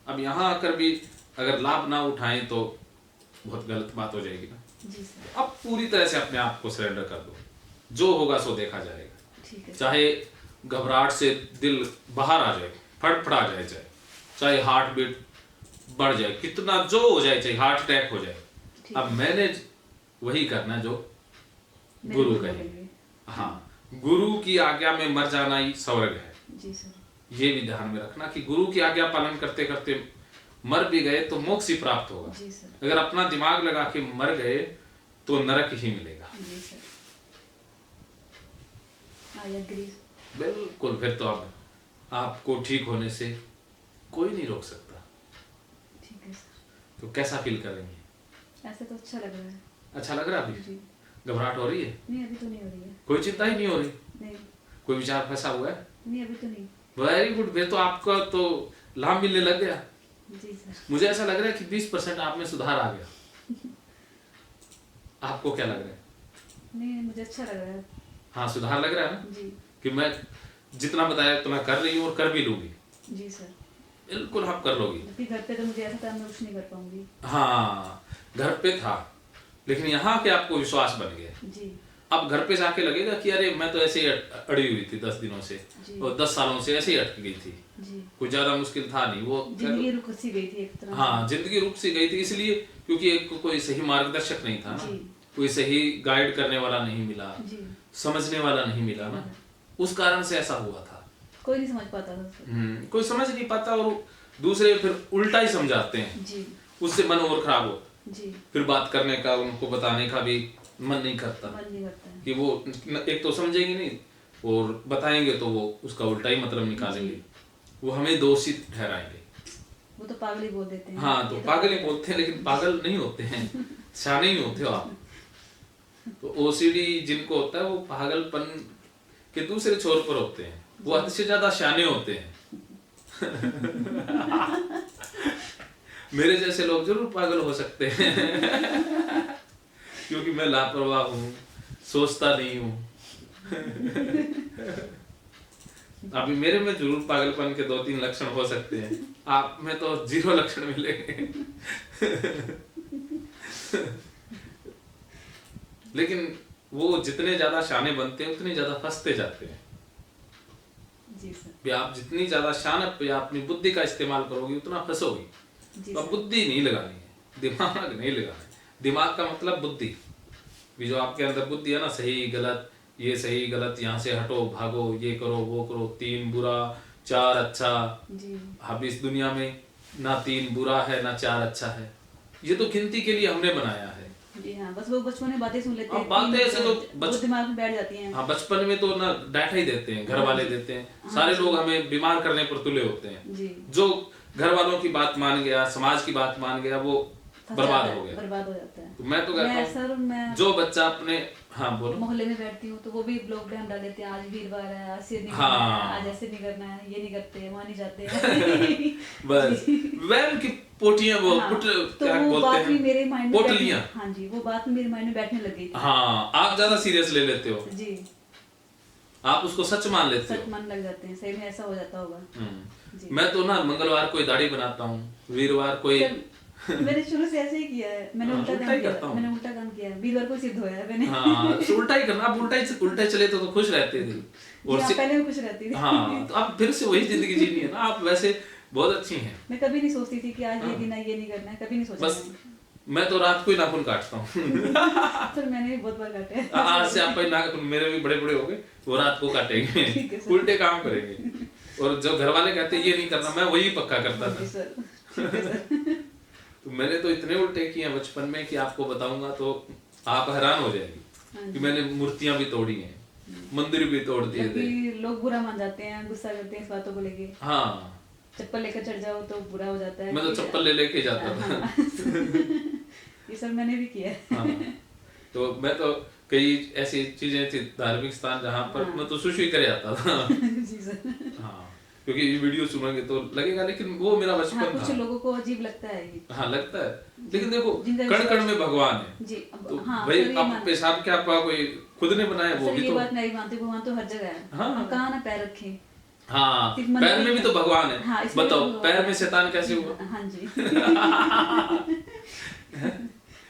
अब यहाँ आकर भी अगर लाभ ना उठाएं तो बहुत गलत बात हो जाएगी ना। जी सर। अब पूरी तरह से अपने आप को सरेंडर कर दो, जो होगा सो देखा जाएगा। ठीक है। चाहे घबराहट से दिल बाहर आ जाए, फड़फड़ा जाए, चाहे हार्ट बीट बढ़ जाए, कितना जो हो जाए, चाहे हार्ट अटैक हो जाए, अब मैनेज वही करना जो गुरु कहेंगे। हाँ, गुरु की आज्ञा में मर जाना ही स्वर्ग है। जी सर। ये भी ध्यान में रखना कि गुरु की आज्ञा पालन करते करते मर भी गए तो मोक्ष ही प्राप्त होगा। जी सर। अगर अपना दिमाग लगा के मर गए तो नरक ही मिलेगा। जी सर। I agree. बिल्कुल, फिर तो अब आपको ठीक होने से कोई नहीं रोक सकता। ठीक है सर। तो कैसा फील करेंगे? ऐसे तो अच्छा लग रहा है। अच्छा लग रहा है अभी? जी। घबराहट हो रही है? नहीं अभी तो नहीं हो रही है। कोई चिंता ही नहीं हो रही? नहीं कोई विचार फंसा हुआ है? नहीं अभी तो नहीं। वेरी गुड, फिर तो आपका तो लाभ मिलने लग गया। जी सर। मुझे ऐसा लग रहा है कि 20% आप में सुधार आ गया। आपको क्या लग रहा है? नहीं मुझे अच्छा लग रहा है। हाँ सुधार लग रहा है ना जी कि मैं जितना बताया उतना कर रही हूँ और कर भी लूंगी। जी सर। बिल्कुल आप कर लोगी। जबकि घर पे तो मुझे ऐसा था मैं कुछ नहीं कर पाऊंगी। हाँ घर पे था, लेकिन यहाँ के आपको विश्वास बन गया। जी अब घर पे जाके लगेगा कि अरे मैं तो ऐसे ही अड़ी हुई थी 10 दिनों से जी। और 10 सालों से ऐसे ही अटक गई थी। जी कुछ ज्यादा मुश्किल था नहीं वो। जिंदगी रुक सी गई थी एक तरह से। हाँ जिंदगी रुक सी गई थी इसलिए क्योंकि एक कोई सही मार्गदर्शक नहीं था ना, जी कोई सही गाइड करने वाला नहीं मिला, जी। समझने वाला नहीं मिला ना, उस कारण से ऐसा हुआ था। कोई नहीं समझ पाता था सर। कोई समझ नहीं पाता और दूसरे फिर उल्टा ही समझाते हैं, जी उससे मन और खराब हो, जी। फिर बात करने का उनको बताने का भी मन नहीं करता मन नहीं करता है। कि वो एक तो समझेंगे नहीं और बताएंगे तो वो उसका उल्टा ही मतलब निकालेंगे, वो हमें दोषी ठहराएंगे। वो तो पागल ही बोल देते हैं। हाँ तो ये पागल ही बोलते हैं, लेकिन पागल नहीं होते हैं, शाने ही होते हो आप। तो ओसीडी जिनको होता है वो पागलपन के दूसरे छोर पर होते हैं, वो हद से ज्यादा शाने होते हैं। मेरे जैसे लोग जरूर पागल हो सकते हैं क्योंकि मैं लापरवाह हूँ, सोचता नहीं हूँ। अभी मेरे में जरूर पागलपन के 2-3 लक्षण हो सकते हैं, आप में तो 0 लक्षण मिलेंगे। लेकिन वो जितने ज्यादा शाने बनते हैं उतने ज्यादा फंसते जाते हैं। जी सर। भी आप जितनी ज्यादा शान या अपनी बुद्धि का इस्तेमाल करोगे उतना फंसोगे। जी तो सर। बुद्धि नहीं लगानी है, दिमाग नहीं लगाना है। दिमाग का मतलब बुद्धि, भी जो आपके अंदर बुद्धि है ना, सही गलत, ये सही गलत, यहाँ से हटो भागो, ये करो वो करो, 3 बुरा 4 अच्छा। जी अब इस दुनिया में ना 3 बुरा है ना 4 अच्छा है, ये तो गिनती के लिए हमने बनाया है। जी हाँ, बस वो बचपन में बातें सुन लेते हैं। बातें ऐसे तो वो दिमाग में बैठ जाती हैं। हाँ बचपन में तो ना डांटा ही देते हैं, घर वाले देते हैं, सारे लोग हमें बीमार करने पर तुले होते हैं। जी। जो घर वालों की बात मान गया, समाज की बात मान गया, वो बर्बाद हो गया। बर्बाद हो जाता है। तो मैं तो कहता सर हूँ मैं जो बच्चा अपने, हाँ बोलो, मोहल्ले में बैठती हूँ तो वो भी ब्लॉग डाल देते हैं, आज वीरवार है, आज सिर नहीं हाँ। करना है, आज ऐसे नहीं करना है, ये नहीं करते, वहाँ नहीं जाते हैं। बस वैन की पोटियां वो हाँ, पुट तो क्या वो बोलते बात भी हैं, मेरे माइंड में पोटलियां। हाँ जी, वो बात मेरे माइंड में बैठने लग गई थी। हाँ आप ज्यादा सीरियस ले लेते हो, जी आप उसको सच मान लेते सच हो। मान लग जाते हैं, सही में ऐसा हो जाता होगा। जी। मैं तो ना मंगलवार कोई दाढ़ी बनाता हूँ, वीरवार कोई मैंने शुरू से ऐसे ही किया है, मैंने हाँ, उल्टा उल्टा काम ही किया, करता हूँ। मैंने उल्टा काम किया, वीरवार को सिद्ध होया है मैंने। हाँ तो उल्टा ही करना, आप उल्टा चले तो खुश रहते थे। जी, आप पहले भी खुश रहती थी। हाँ तो अब फिर से वही जिंदगी जीनी है ना, आप वैसे बहुत अच्छी हैं। मैं कभी नहीं सोचती थी कि आज ये दिन है, ये नहीं करना है, कभी नहीं सोचा बस मैं तो रात को ही नाखून काटता हूँ। सर मैंने भी बहुत बार काटे हैं। आज से आप नाखून मेरे भी बड़े बड़े हो गए, वो रात को काटेंगे, ठीक है सर। उल्टे काम करेंगे। और जो घर वाले कहते हैं ये नहीं करना, मैं वही पक्का करता जी था। सर, ठीक है सर। तो मैंने तो इतने उल्टे किए हैं बचपन में कि आपको बताऊंगा तो आप हैरान हो हाँ जाएगी कि मैंने मूर्तियां भी तोड़ी हैं, मंदिर भी तोड़ दिए थे। जबकि लोग बुरा मान जाते हैं, गुस्सा करते हैं इस बातों को लेके। हाँ चप्पल लेकर चढ़ जाओ तो बुरा हो जाता है। मैं तो चप्पल ले लेके जाता था। ये सर मैंने भी किया है। हाँ तो मैं तो कई ऐसी चीजें थी धार्मिक स्थान जहाँ पर हाँ। मैं तो सुशु ही करे आता था। जी सर। हाँ क्योंकि ये वीडियो सुनेंगे तो लगेगा, लेकिन वो मेरा हाँ, बचपन कुछ था। लोगों को अजीब लगता है ये। हाँ लगता है, लेकिन देखो जिनका कण कण में भगवान है। जी तो हाँ भाई सर, ये आप मान- पेशाब क्या आपका कोई खुद ने बनाया वो सर भी ये तो। बात नहीं मानती, भगवान तो हर जगह है। हाँ। हम कहाँ ना पैर रखें। हाँ सिर्फ मंदिर पैर में भी तो भगवान है। हाँ, इसमें बताओ भी भगवान पैर है। में शैतान कैसे हुआ? हाँ जी।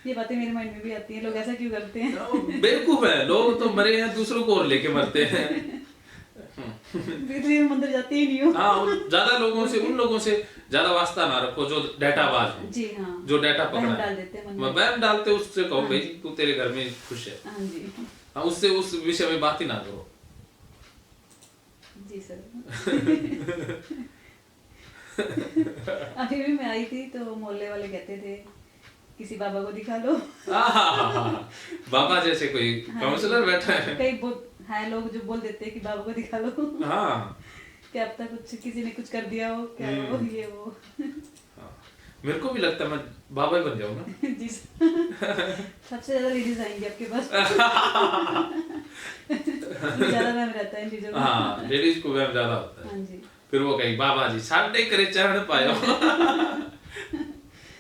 ये बातें मेरे माइंड में भी आती हैं, लोग ऐसा क्यों करते हैं? बेवकूफ है लोग, तो मरे हैं दूसरों को और लेके मरते हैं। फिर तो ये मंदिर जाते ही नहीं हो। हाँ ज्यादा लोगों से, उन लोगों से ज्यादा वास्ता ना रखो जो डाटाबाज है, जी हाँ, जो डाटा वहम पकड़ा डाल है। देते हैं मन में। मैं वहम डालते उससे कहो हाँ भाई जी। तू तेरे घर में खुश है, हाँ जी। हाँ उससे उस विषय में बात ही ना करो। जी सर। अभी भी मैं आई थी तो मोहल्ले वाले कहते थे किसी बाबा को दिखा लो। बाबा जैसे कोई हाँ। काउंसलर बैठा है। कई बहुत है लोग जो बोल देते हैं कि बाबा को दिखा लो। हाँ क्या अब तक कुछ किसी ने कुछ कर दिया हो, क्या हो ये वो। हाँ। मेरे को भी लगता है मैं बाबा ही बन जाऊंगा। जी सबसे ज्यादा लेडीज आएंगी आपके पास। ज्यादा वहम रहता है इन चीजों में। हाँ लेडीज को वहम ज्यादा होता है। हाँ जी फिर वो कहेगी बाबा जी साढ़े करे चढ़ पायो।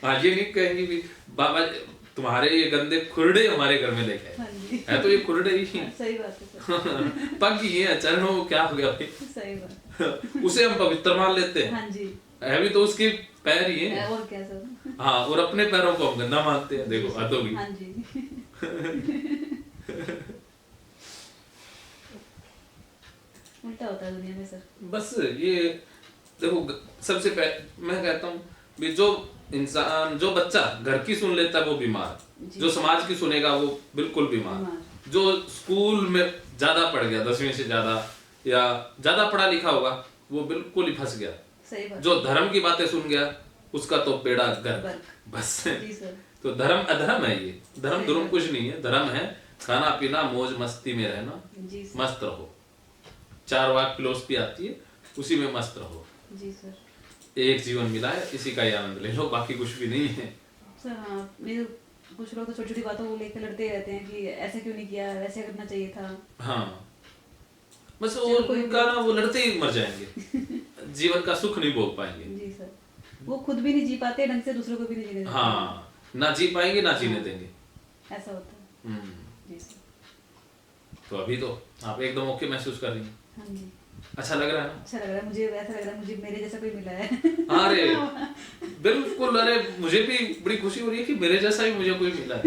हाँ ये नहीं कहेंगी भी बाबा जी, तुम्हारे ये गंदे खुरडे हमारे घर में लेके आए। हाँ जी है तो ये खुरडे ही। सही बात है सर। पग ये है चरणों को क्या हो गया भाई। सही बात। उसे हम पवित्र मान लेते हैं। हाँ जी है भी तो उसके पैर ही है। और क्या सर। हाँ और अपने पैरों को हम गंदा मानते हैं। देखो हद होगी। हाँ जी उल्टा होता है दुनिया में सर। बस ये देखो सबसे पहले मैं कहता हूँ भी जो इंसान जो बच्चा घर की सुन लेता है वो बीमार, जो समाज की सुनेगा वो बिल्कुल बीमार, जो स्कूल में ज्यादा पढ़ गया 10वीं से ज्यादा या ज्यादा पढ़ा लिखा होगा वो बिल्कुल ही फंस गया। सही बात। जो धर्म की बातें सुन गया उसका तो बेड़ा गर्क। बस जी सर। तो धर्म अधर्म है, ये धर्म धर्म कुछ नहीं है। धर्म है खाना पीना मौज मस्ती में रहना, जी सर। मस्त रहो। 4 वाक फिलोसफी आती है उसी में मस्त रहो। जी सर। एक जीवन मिला है इसी का ही आनंद ले लो, बाकी कुछ भी नहीं है सर। हाँ मेरे कुछ लोग तो छोटी छोटी बातों को लेकर लड़ते रहते हैं कि ऐसे क्यों नहीं किया, वैसे करना चाहिए था। हाँ बस वो उनका ना वो लड़ते ही मर जाएंगे। जीवन का सुख नहीं भोग पाएंगे। जी सर। वो खुद भी नहीं जी पाते ढंग से, दूसरों को भी नहीं जीने देते। हाँ ना जी पाएंगे ना जीने देंगे। ऐसा होता है। जी सर। तो अभी तो आप एकदम ओके महसूस कर रही हैं। हाँ जी अच्छा लग रहा है ना? अच्छा लग रहा है मुझे, ऐसा लग रहा है मुझे मेरे जैसा कोई मिला है। अरे बिल्कुल, अरे मुझे भी बड़ी खुशी हो रही है कि मेरे जैसा ही मुझे कोई मिला है।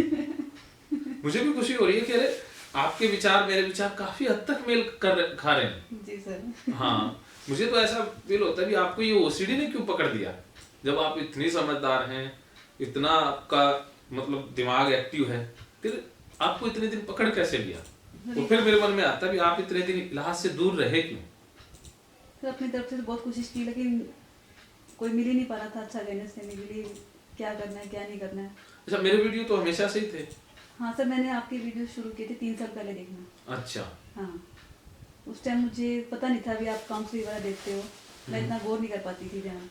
मुझे भी खुशी हो रही है कि अरे आपके विचार मेरे विचार काफी हद तक मेल कर खा रहे हैं। जी सर। हाँ मुझे तो ऐसा फील होता है कि आपको ये ओसीडी ने क्यों पकड़ दिया, जब आप इतनी समझदार हैं, इतना आपका मतलब दिमाग एक्टिव है, फिर आपको इतने दिन पकड़ कैसे लिया? तो फिर मेरे मन में आता है भी आप इतने दिन इलाज से दूर रहे क्यों? तो अपनी तरफ से तो बहुत कोशिश की लेकिन कोई मिल ही नहीं पा रहा था अच्छा गाइडेंस देने के लिए, क्या करना है क्या नहीं करना है। अच्छा मेरे वीडियो तो हमेशा से ही थे। हाँ सर मैंने आपके वीडियो शुरू किए थे 3 साल पहले देखना। अच्छा हाँ उस टाइम मुझे पता नहीं था भी आप काउंसलिंग वगैरह देते हो, मैं इतना गौर नहीं कर पाती थी ध्यान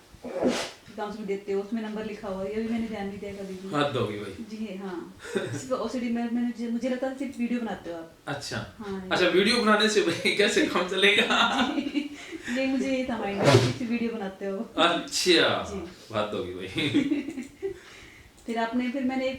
काउंसलिंग देते हो, उसमें नंबर लिखा हुआ है, ये भी मैंने ध्यान नहीं दिया कभी भी। हद होगी भाई। जी हाँ सिर्फ ओसीडी में मैंने मुझे लगता था सिर्फ वीडियो बनाते हो आप। अच्छा हाँ अच्छा वीडियो बनाने से भाई कैसे काम चलेगा? नहीं मुझे ये था माइंड में सिर्फ वीडियो बनाते हो। अच्छा जी बात होगी भाई। फिर मैंने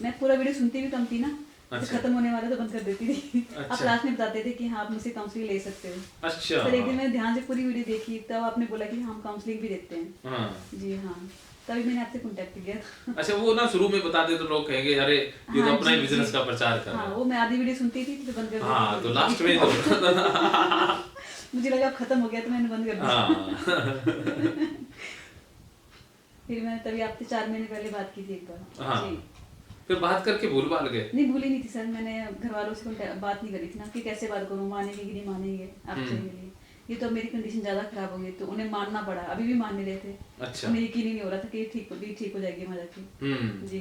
मैं पूरा वीडियो सुनती भी कम थी ना। अच्छा। खत्म होने वाला तो बंद कर देती थी। अच्छा। आप लास्ट में बताते थे कि हाँ आप मुझसे काउंसलिंग ले सकते हो। अच्छा फिर एक दिन मैंने ध्यान से पूरी वीडियो देखी तब आपने बोला कि हम काउंसलिंग भी देते हैं। हाँ जी हाँ तभी मैंने आपसे कांटेक्ट किया था। अच्छा वो ना शुरू में बताते तो लोग कहेंगे अरे ये तो हाँ, अपना ही जी, बिजनेस जी। का प्रचार कर रहा हाँ है। वो मैं आधी वीडियो सुनती थी फिर बंद कर देती हाँ थी। तो लास्ट में तो मुझे लगा अब खत्म हो गया तो मैंने बंद कर दिया। हाँ फिर मैंने तभी आपसे 4 महीने पहले बात की थी एक बार। हाँ जी फिर बात करके भूल भाल गए। नहीं भूली नहीं थी सर, मैंने घर वालों से बात नहीं करी थी ना कि कैसे बात करूँ, मानेंगे कि नहीं मानेंगे आपके लिए। ये तो मेरी कंडीशन ज्यादा खराब हो गई तो उन्हें मानना पड़ा, अभी भी मान नहीं रहे थे। अच्छा उन्हें यकीन ही नहीं हो रहा था कि ठीक हो जाएगी वहाँ जाके। जी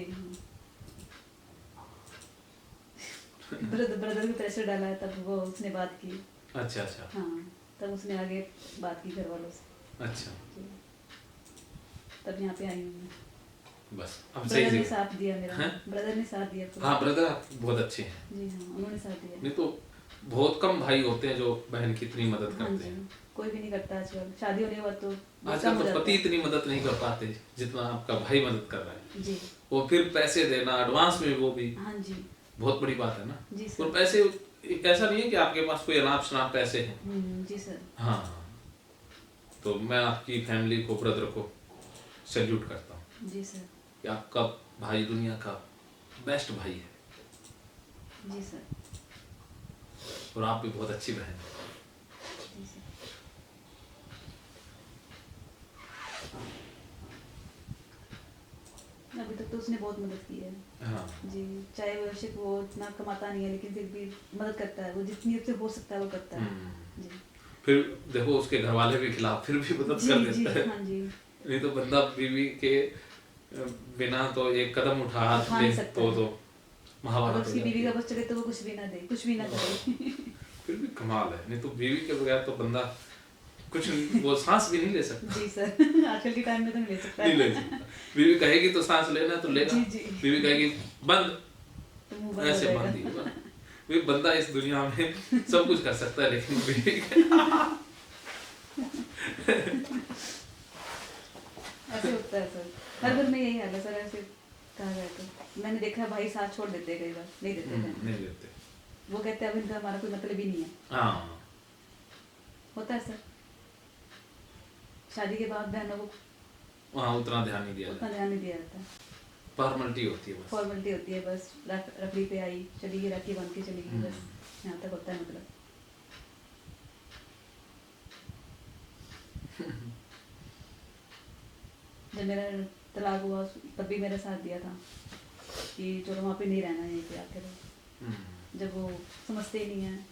ब्रदर पे प्रेशर डाला है तब वो उसने बात की। अच्छा अच्छा हाँ तब उसने आगे बात की घर वालों से। अच्छा जी, तब यहाँ पे आई हूँ मैं। बस अब सही ब्रदर ने जगह। साथ दिया मेरा। हैं? ब्रदर ने साथ दिया पूरा। हाँ ब्रदर आप बहुत अच्छे हैं। जी हाँ उन्होंने साथ दिया। नहीं तो बहुत कम भाई होते हैं जो बहन की इतनी मदद हाँ करते जी हैं। कोई भी नहीं करता आजकल, शादी होने के बाद तो बहुत कम आजकल हो तो जाता पति है। इतनी मदद नहीं कर पाते जितना आपका भाई मदद कर रहा है। जी वो फिर पैसे देना एडवांस में वो भी हाँ जी बहुत बड़ी बात है ना। जी सर। और पैसे ऐसा नहीं है कि आपके पास कोई अनाप शनाप पैसे हैं। जी सर। हाँ तो मैं आपकी फैमिली को ब्रदर को सैल्यूट करता हूँ जी सर। कि आपका भाई दुनिया का बेस्ट भाई है जी सर। और आप भी बहुत अच्छी बहन हैं। जी सर। अभी तक तो उसने बहुत मदद की है। हाँ जी चाहे वो बेशक वो इतना कमाता नहीं है लेकिन फिर भी मदद करता है, वो जितनी से हो सकता है वो करता है। जी फिर देखो उसके घर वाले भी खिलाफ फिर भी मदद कर जी देता है। हाँ जी नहीं तो बंदा बीवी के बिना तो एक कदम उठा उठा ले नहीं सकता तो है। अगर महाभारत हो उसकी जाती बीवी है। का बस चले तो वो कुछ भी ना दे, कुछ भी ना करे। फिर भी कमाल है, नहीं तो बीवी के बगैर तो बंदा कुछ नहीं, वो सांस भी नहीं ले सकता। जी सर आजकल के टाइम में तो नहीं ले सकता नहीं ले सकता। बीवी कहेगी तो सांस लेना तो लेगा, जी, जी। बीवी कहेगी बंद, तो मुंह बंद हो ऐसे जाएगा। बंद ही होगा। वे बंदा इस दुनिया में सब कुछ कर सकता है, लेकिन बीवी ऐसे होता है सर, हर घर में यही हाल है सर। ऐसे कहा जाए तो मैंने देखा है भाई साथ छोड़ देते हैं, कई बार नहीं देते हैं। नहीं देते। वो कहते हैं अब इनका हमारा कोई मतलब ही नहीं है। हाँ, होता है सर, शादी के बाद बहनों को वहाँ उतना ध्यान नहीं दिया उतना जाता, ध्यान नहीं दिया जाता, फॉर्मेलिटी होती है बस। फॉर्मेलिटी होती है बस। रखड़ी पे आई, चली गई, राखी बांध के चली गई, बस यहाँ तक होता है मतलब। जब मेरा तलाक हुआ तब भी मेरा साथ दिया था कि चलो वहाँ पे नहीं रहना, यहीं पे आके रहो। जब वो समझते ही नहीं है,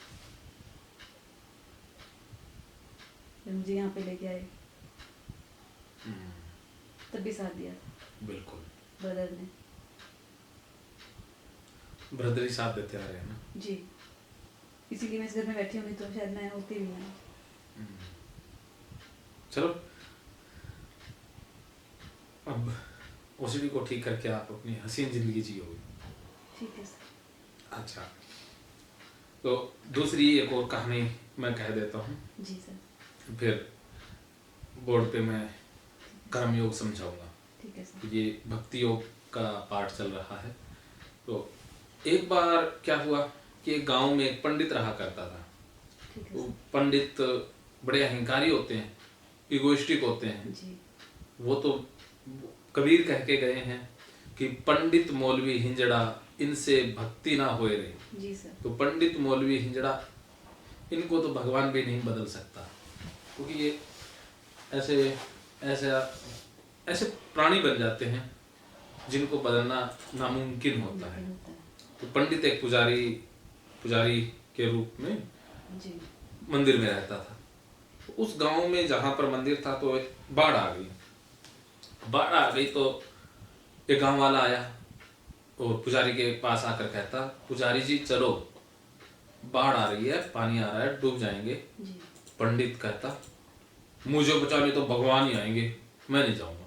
जब मुझे यहाँ पे लेके आए तब भी साथ दिया था बिल्कुल, ब्रदर ने। ब्रदर ही साथ देते आ रहे हैं ना। जी, इसीलिए मैं इस घर में बैठी हूँ, नहीं तो शायद मैं होती भी नहीं। चलो, अब ओसीडी को ठीक करके आप अपनी हसीन जिंदगी जियोगे। ठीक है सर। अच्छा, तो दूसरी एक और कहानी मैं कह देता हूँ, जी सर। फिर बोर्ड पे मैं कर्म योग समझाऊंगा। ठीक है सर। ये भक्ति योग का पाठ चल रहा है। तो एक बार क्या हुआ कि एक गांव में एक पंडित रहा करता था। ठीक है वो सर। पंडित बड़े अहंकारी होते हैं, इगोइस्टिक होते हैं। जी। वो तो कबीर कह के गए हैं कि पंडित मौलवी हिंजड़ा इनसे भक्ति ना होए रे। जी सर। तो पंडित मौलवी हिंजड़ा, इनको तो भगवान भी नहीं बदल सकता, क्योंकि ये ऐसे ऐसे ऐसे प्राणी बन जाते हैं जिनको बदलना नामुमकिन होता है। तो पंडित एक पुजारी के रूप में जी। मंदिर में रहता था। तो उस गांव में जहां पर मंदिर था तो एक बाढ़ आ गई। तो एक गांव वाला आया और पुजारी के पास आकर कहता, पुजारी जी चलो, बाढ़ आ रही है, पानी आ रहा है, डूब जाएंगे। जी। पंडित कहता, मुझे बचाने तो भगवान ही आएंगे, मैं नहीं जाऊंगा।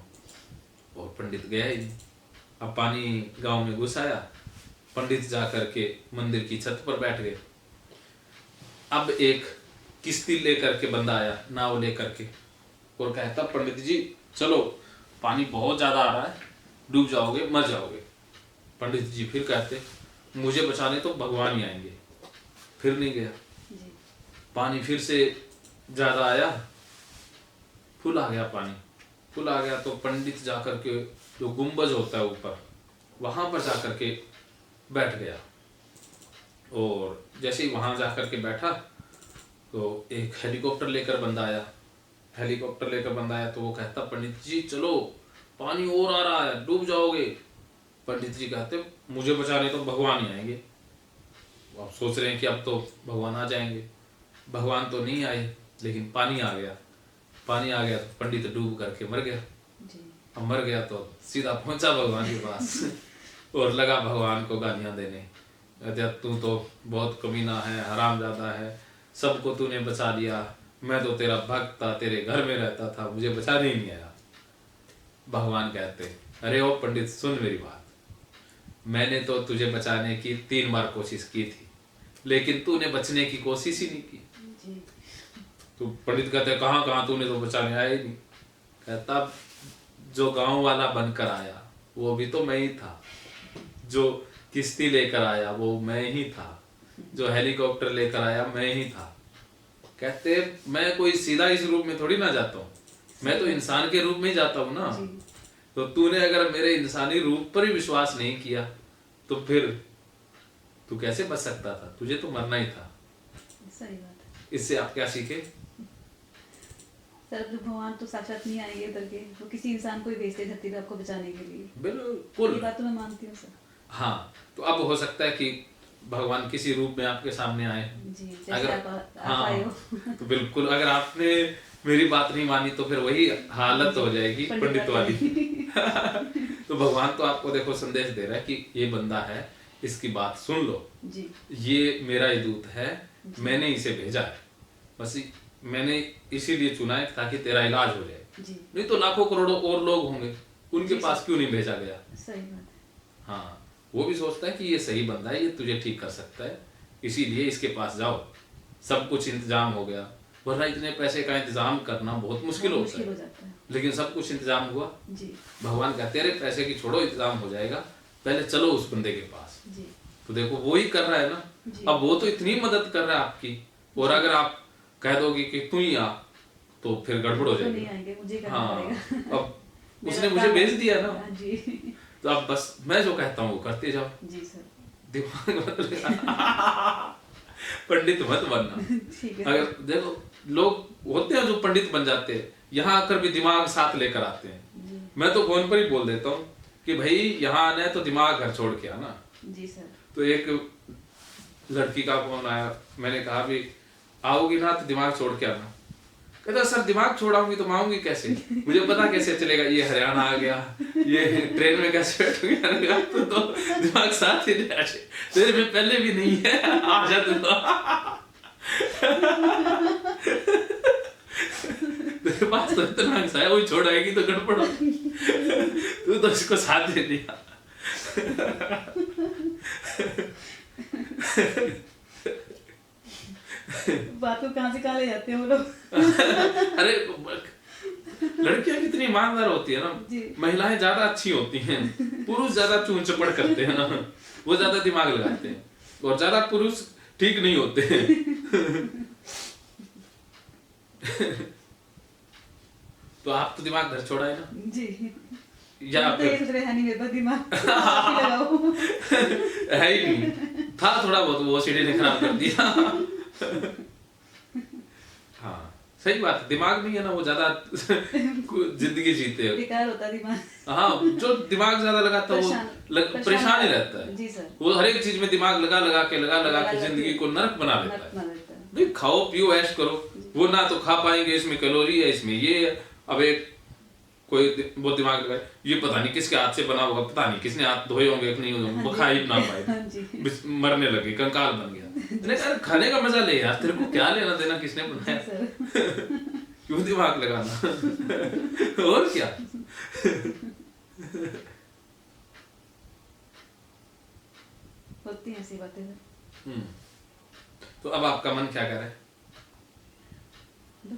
और पंडित गया ही नहीं। अब पानी गांव में घुस आया, पंडित जाकर के मंदिर की छत पर बैठ गए। अब एक किश्ती लेकर के बंदा आया, नाव लेकर के, और कहता, पंडित जी चलो, पानी बहुत ज्यादा आ रहा है, डूब जाओगे, मर जाओगे। पंडित जी फिर कहते, मुझे बचाने तो भगवान ही आएंगे। फिर नहीं गया। जी। पानी फिर से ज्यादा आया, फुल आ गया पानी, फुल आ गया। तो पंडित जाकर के जो गुंबज होता है ऊपर, वहां पर जाकर के बैठ गया। और जैसे ही वहां जाकर के बैठा तो एक हेलीकॉप्टर लेकर बंदा आया। तो वो कहता, पंडित जी चलो, पानी और आ रहा है, डूब जाओगे। पंडित जी कहते, मुझे बचाने तो भगवान ही आएंगे। आप सोच रहे हैं कि अब तो भगवान आ जाएंगे। भगवान तो नहीं आए, लेकिन पानी आ गया तो पंडित डूब करके मर गया। जी। अब मर गया तो सीधा पहुंचा भगवान के पास और लगा भगवान को गालियां देने। कहते, तू तो बहुत कमीना है, हरामजादा है, सबको तूने बचा लिया, मैं तो तेरा भक्त था, तेरे घर में रहता था, मुझे बचाने ही नहीं आया। भगवान कहते, अरे ओ पंडित सुन मेरी बात, मैंने तो तुझे बचाने की 3 बार कोशिश की थी, लेकिन तूने बचने की कोशिश ही नहीं की। जी। तो पंडित कहते, कहाँ कहाँ, तूने तो बचाने आया ही नहीं। कहता, जो गांव वाला बनकर आया वो भी तो मैं ही था, जो किश्ती लेकर आया वो मैं ही था, जो हेलीकॉप्टर लेकर आया मैं ही था। कहते, मैं कोई सीधा इस रूप में थोड़ी ना जाता हूँ, मैं तो इंसान के रूप में ही जाता हूँ ना। तो तूने अगर मेरे इंसानी रूप पर ही विश्वास नहीं किया तो फिर तू कैसे बच सकता था, तुझे तो मरना ही था। सही बात है। इससे आप क्या सीखे? सर भगवान तो साक्षात नहीं आएंगे उधर के, वो किसी इंसान को ही भेजते धरती पे आपको बचाने के लिए। बिल्कुल, ये बात तो मैं मानती हूँ सर। हाँ, तो अब हो सकता है कि भगवान किसी रूप में आपके सामने आए। जी, जैसे अगर आप हाँ, आए हो। तो बिल्कुल, अगर आपने मेरी बात नहीं मानी तो फिर वही हालत हो जाएगी पंडित वाली। तो भगवान तो आपको देखो संदेश दे रहा है कि ये बंदा है, इसकी बात सुन लो, जी। ये मेरा ही दूत है, मैंने इसे भेजा है, बस मैंने इसीलिए चुना है ताकि तेरा इलाज हो जाए, जी नहीं तो लाखों करोड़ों और लोग होंगे, उनके जी, पास क्यों नहीं भेजा गया। सही बात है। हाँ, वो भी सोचता है कि ये सही बंदा है, ये तुझे ठीक कर सकता है, इसीलिए इसके पास जाओ, सब कुछ इंतजाम हो गया। वरना इतने पैसे का इंतजाम करना बहुत मुश्किल बहुत होता मुश्किल हो है, जाता है। लेकिन सब कुछ इंतजाम हुआ। जी भगवान का तेरे पैसे की छोड़ो, इंतजाम हो जाएगा, पहले चलो उस बंदे के पास। जी तो देखो वो ही कर रहा है ना, जी। अब वो तो इतनी मदद कर रहा है आपकी, और अगर आप कह दोगे कि तू ही आ, तो फिर गड़बड़ हो तो नहीं जाएगी। आएंगे, मुझे ही करना हाँ, पड़ेगा। अब उसने मेरा मुझे काम भेज है। दिया ना, हाँ, जी तो अब बस मैं जो कहता हूँ वो करते जाओ, जी सर। दिमाग मत लगा। पंडित मत बनना। ठीक है अगर सर। देखो लोग होते हैं जो पंडित बन जाते हैं, यहाँ आकर भी दिमाग साथ लेकर आते हैं। जी मैं तो फोन पर ही बोल देता हूँ कि भाई यहाँ आना है तो दिमाग घर छोड़ के आना। जी सर। तो एक लड़की का फोन आया, मैंने कहा भी आओगी ना तो दिमाग छोड़ के आना। कहता सर दिमाग छोड़ाऊंगी तो मैं आऊंगी कैसे, मुझे पता कैसे चलेगा ये हरियाणा आ गया, ये ट्रेन में कैसे बैठूंगी। मैंने कहा तो दिमाग साथ ही ले आए, तेरे में पहले भी नहीं है, आ जा तू तो। तेरे पास तो इतना है, वही छोड़ आएगी तो गड़बड़ हो, तू तो इसको साथ दे दिया। बात को कहाँ से कहाँ ले जाते हैं वो लोग। अरे लड़कियां कितनी ईमानदार होती है ना, जी। महिलाएं ज्यादा अच्छी होती हैं, पुरुष ज्यादा चूं चपड़ करते हैं ना, वो ज्यादा दिमाग लगाते हैं, और ज्यादा पुरुष ठीक नहीं होते हैं। तो आप तो दिमाग घर छोड़ा है ना, जी या तो ये सोच रहे हैं नहीं मेरे पास दिमाग आप ही लगाओ। है ही नहीं था, थोड़ा बहुत वो सीढ़ी ने खराब कर दिया। हाँ सही बात है, दिमाग नहीं है ना वो ज्यादा जिंदगी जीते हैं। बेकार होता है दिमाग। हाँ, जो दिमाग ज्यादा लगाता है वो परेशान ही रहता है। जी सर। वो हर एक चीज में दिमाग लगा के जिंदगी को नरक बना लेता है। भाई खाओ पियो ऐश करो, वो ना तो खा पाएंगे, इसमें कैलोरी है, इसमें ये है। अब एक कोई वो दिमाग लगाए, ये पता नहीं किसके हाथ से बना होगा, पता नहीं किसने हाथ धोए होंगे कि नहीं होंगे, वो खा ही ना पाए, मरने लगे, कंकाल बन गया। मैंने कहा खाने का मजा ले यार, तेरे को क्या लेना देना किसने बनाया, क्यों दिमाग लगाना। और क्या। होती हैं ऐसी बातें। तो अब आपका मन क्या कर रहा है?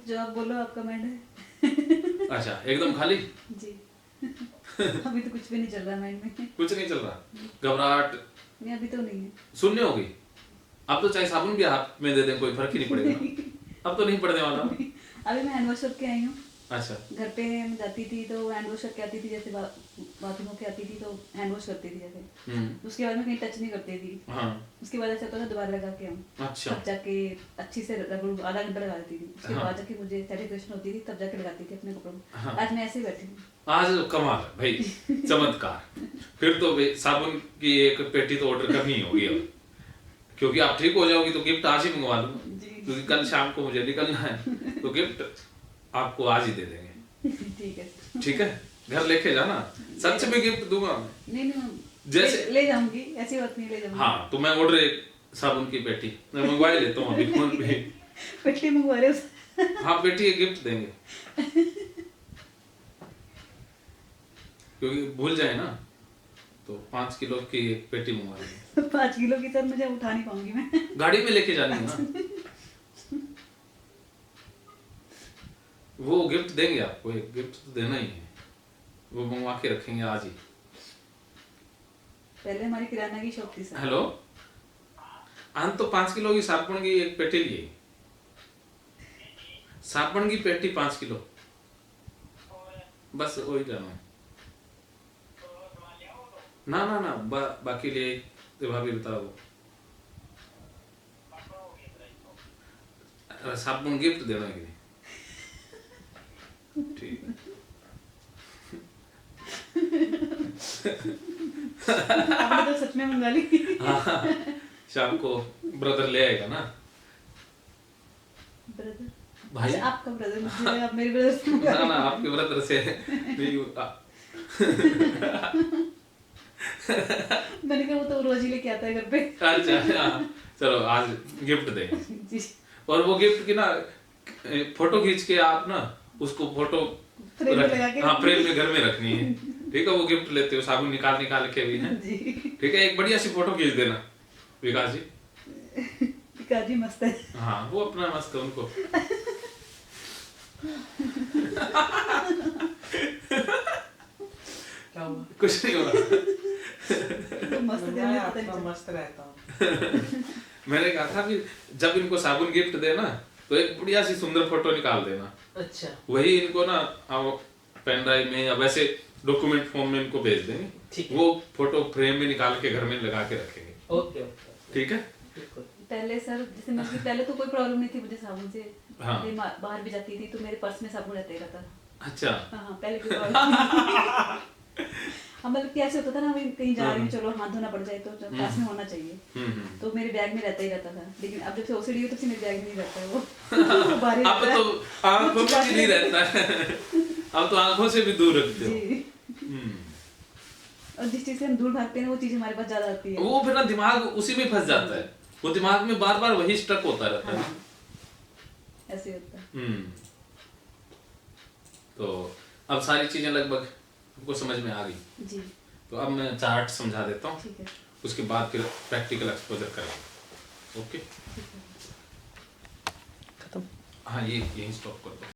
जो आप बोलो आपका माइंड है। अच्छा एकदम खाली? जी। अभी तो कुछ भी नहीं चल रहा माइंड में। कुछ नहीं चल रहा, घबराहट नहीं अभी तो नहीं है। शून्य हो गई। अब तो चाहे साबुन भी हाथ में दे दें कोई फर्क ही नहीं पड़ेगा। अब तो नहीं पड़ने वाला। अभी मैं हैंड वॉश करके आई हूँ। अच्छा। घर पे मैं जाती थी तो हैंड वॉश करके आती थी, जैसे बाथरूम होके आती थी तो हैंड वॉश करती थी जैसे। उसके बाद में कहीं टच नहीं करती थी। हाँ। उसके बाद ऐसा होता था दोबारा लगा के आऊँ। अच्छा। तब जाके अच्छी से रगड़ू, आधा घंटा लगा देती थी। उसके बाद जाके मुझे सेटिस्फेक्शन होती थी, तब जाके लगाती थी अपने कपड़ों में। हाँ। आज मैं ऐसे ही बैठी हूँ। आज तो कमाल है भाई, चमत्कार। फिर तो साबुन की एक पेटी तो ऑर्डर करनी ही होगी अब, क्योंकि आप ठीक हो जाओगी तो गिफ्ट आज ही मंगवा लूंगा, क्योंकि कल शाम को मुझे निकलना है, तो गिफ्ट आपको आज ही दे देंगे। ठीक है। ठीक है, घर लेके जाना, सच में गिफ्ट दूंगा मैं। नहीं जैसे ले जाऊंगी, ऐसी बात नहीं, ले जाऊंगी। हाँ तो मैं ऑर्डर एक साबुन की पेटी मैं मंगवा ही लेता हूँ अभी फोन पे। पेटी मंगवा रहे हो? हाँ पेटी एक गिफ्ट देंगे, क्योंकि भूल जाए ना तो 5 किलो की एक पेटी मंगवा लेंगे। 5 किलो की सर मुझे उठा नहीं पाऊंगी मैं। गाड़ी में लेके जानी है ना। वो गिफ्ट देंगे आपको, एक गिफ्ट तो देना ही है, वो मंगवा के रखेंगे आज ही। पहले हमारी किराना की शॉप थी सर। हेलो, आज तो 5 किलो की साबुन की एक पेटी लिए, साबुन की पेटी 5 किलो, बस वही जाना है। ना ना ना बाकी लिए भाभी बताओ, साबुन गिफ्ट देना है कि नहीं? ठीक है। आपने तो सच में मंगा ली। हाँ, शाम को ब्रदर ले आएगा ना। ब्रदर भाई आपका ब्रदर मुझे, आप मेरे ब्रदर से मंगा ना ना आपके ब्रदर से नहीं। मैंने कहा वो तो रोज ही लेके आता है घर पे। अच्छा चलो आज गिफ्ट देंगे। जी। और वो गिफ्ट की ना फोटो खींच के आप ना उसको फोटो फ्रेम में लगा के हाँ फ्रेम में घर में रखनी है, ठीक है। वो गिफ्ट लेते हो साबुन निकाल निकाल के भी है, जी। ठीक है। एक बढ़िया सी फोटो खींच देना विकास जी। काजी मस्त है। हाँ वो अपना मस्त है उनको। क्या हुआ? कुछ नहीं हुआ। तो मस्त है, मैं मुझे पता नहीं अपना चला। मस्त रहता हूँ। मैंने कहा था कि जब इनको साबुन गिफ्ट देना तो एक बढ़िया सी सुंदर फोटो निकाल देना, अच्छा वही इनको ना आप पेन ड्राइव में या वैसे डॉक्यूमेंट फॉर्म में इनको भेज देंगे, ठीक है। वो फोटो फ्रेम में निकाल के घर में लगा के रखेंगे, ओके ओके ठीक है। बिल्कुल। पहले सर जैसे मुझे पहले तो कोई प्रॉब्लम नहीं थी मुझे साबुन से। हाँ। मैं बाहर भी जाती थी तो मेरे पर्स में साबुन रहता ही रहता था। अच्छा हाँ पहले कोई प्रॉब्लम हम मतलब कैसे होता था ना, हम कहीं जा रहे हैं चलो हाथ धोना पड़ जाए तो पास में होना चाहिए, हम्म। तो मेरे बैग में रहता ही रहता था। लेकिन अब जब से ओसीडी हुई तब से मेरे बैग में नहीं रहता है वो बाहर ही अब रहता है। तो आंखों में भी नहीं रहता है, अब तो आंखों से भी दूर रखते हो। जी। हम्म। और जिस चीज से हम दूर भागते हैं वो चीज हमारे पास ज्यादा आती है। वो फिर ना दिमाग उसी में फंस जाता है, वो दिमाग में बार बार वही स्टक होता रहता है। हाँ, ऐसे होता है। तो अब सारी चीजें लगभग हमको समझ में आ गई, जी तो अब मैं चार्ट समझा देता हूँ, ठीक है। उसके बाद फिर प्रैक्टिकल एक्सपोजर करेंगे। ओके ठीक है। खत्म। हाँ ये यहीं स्टॉप कर दो।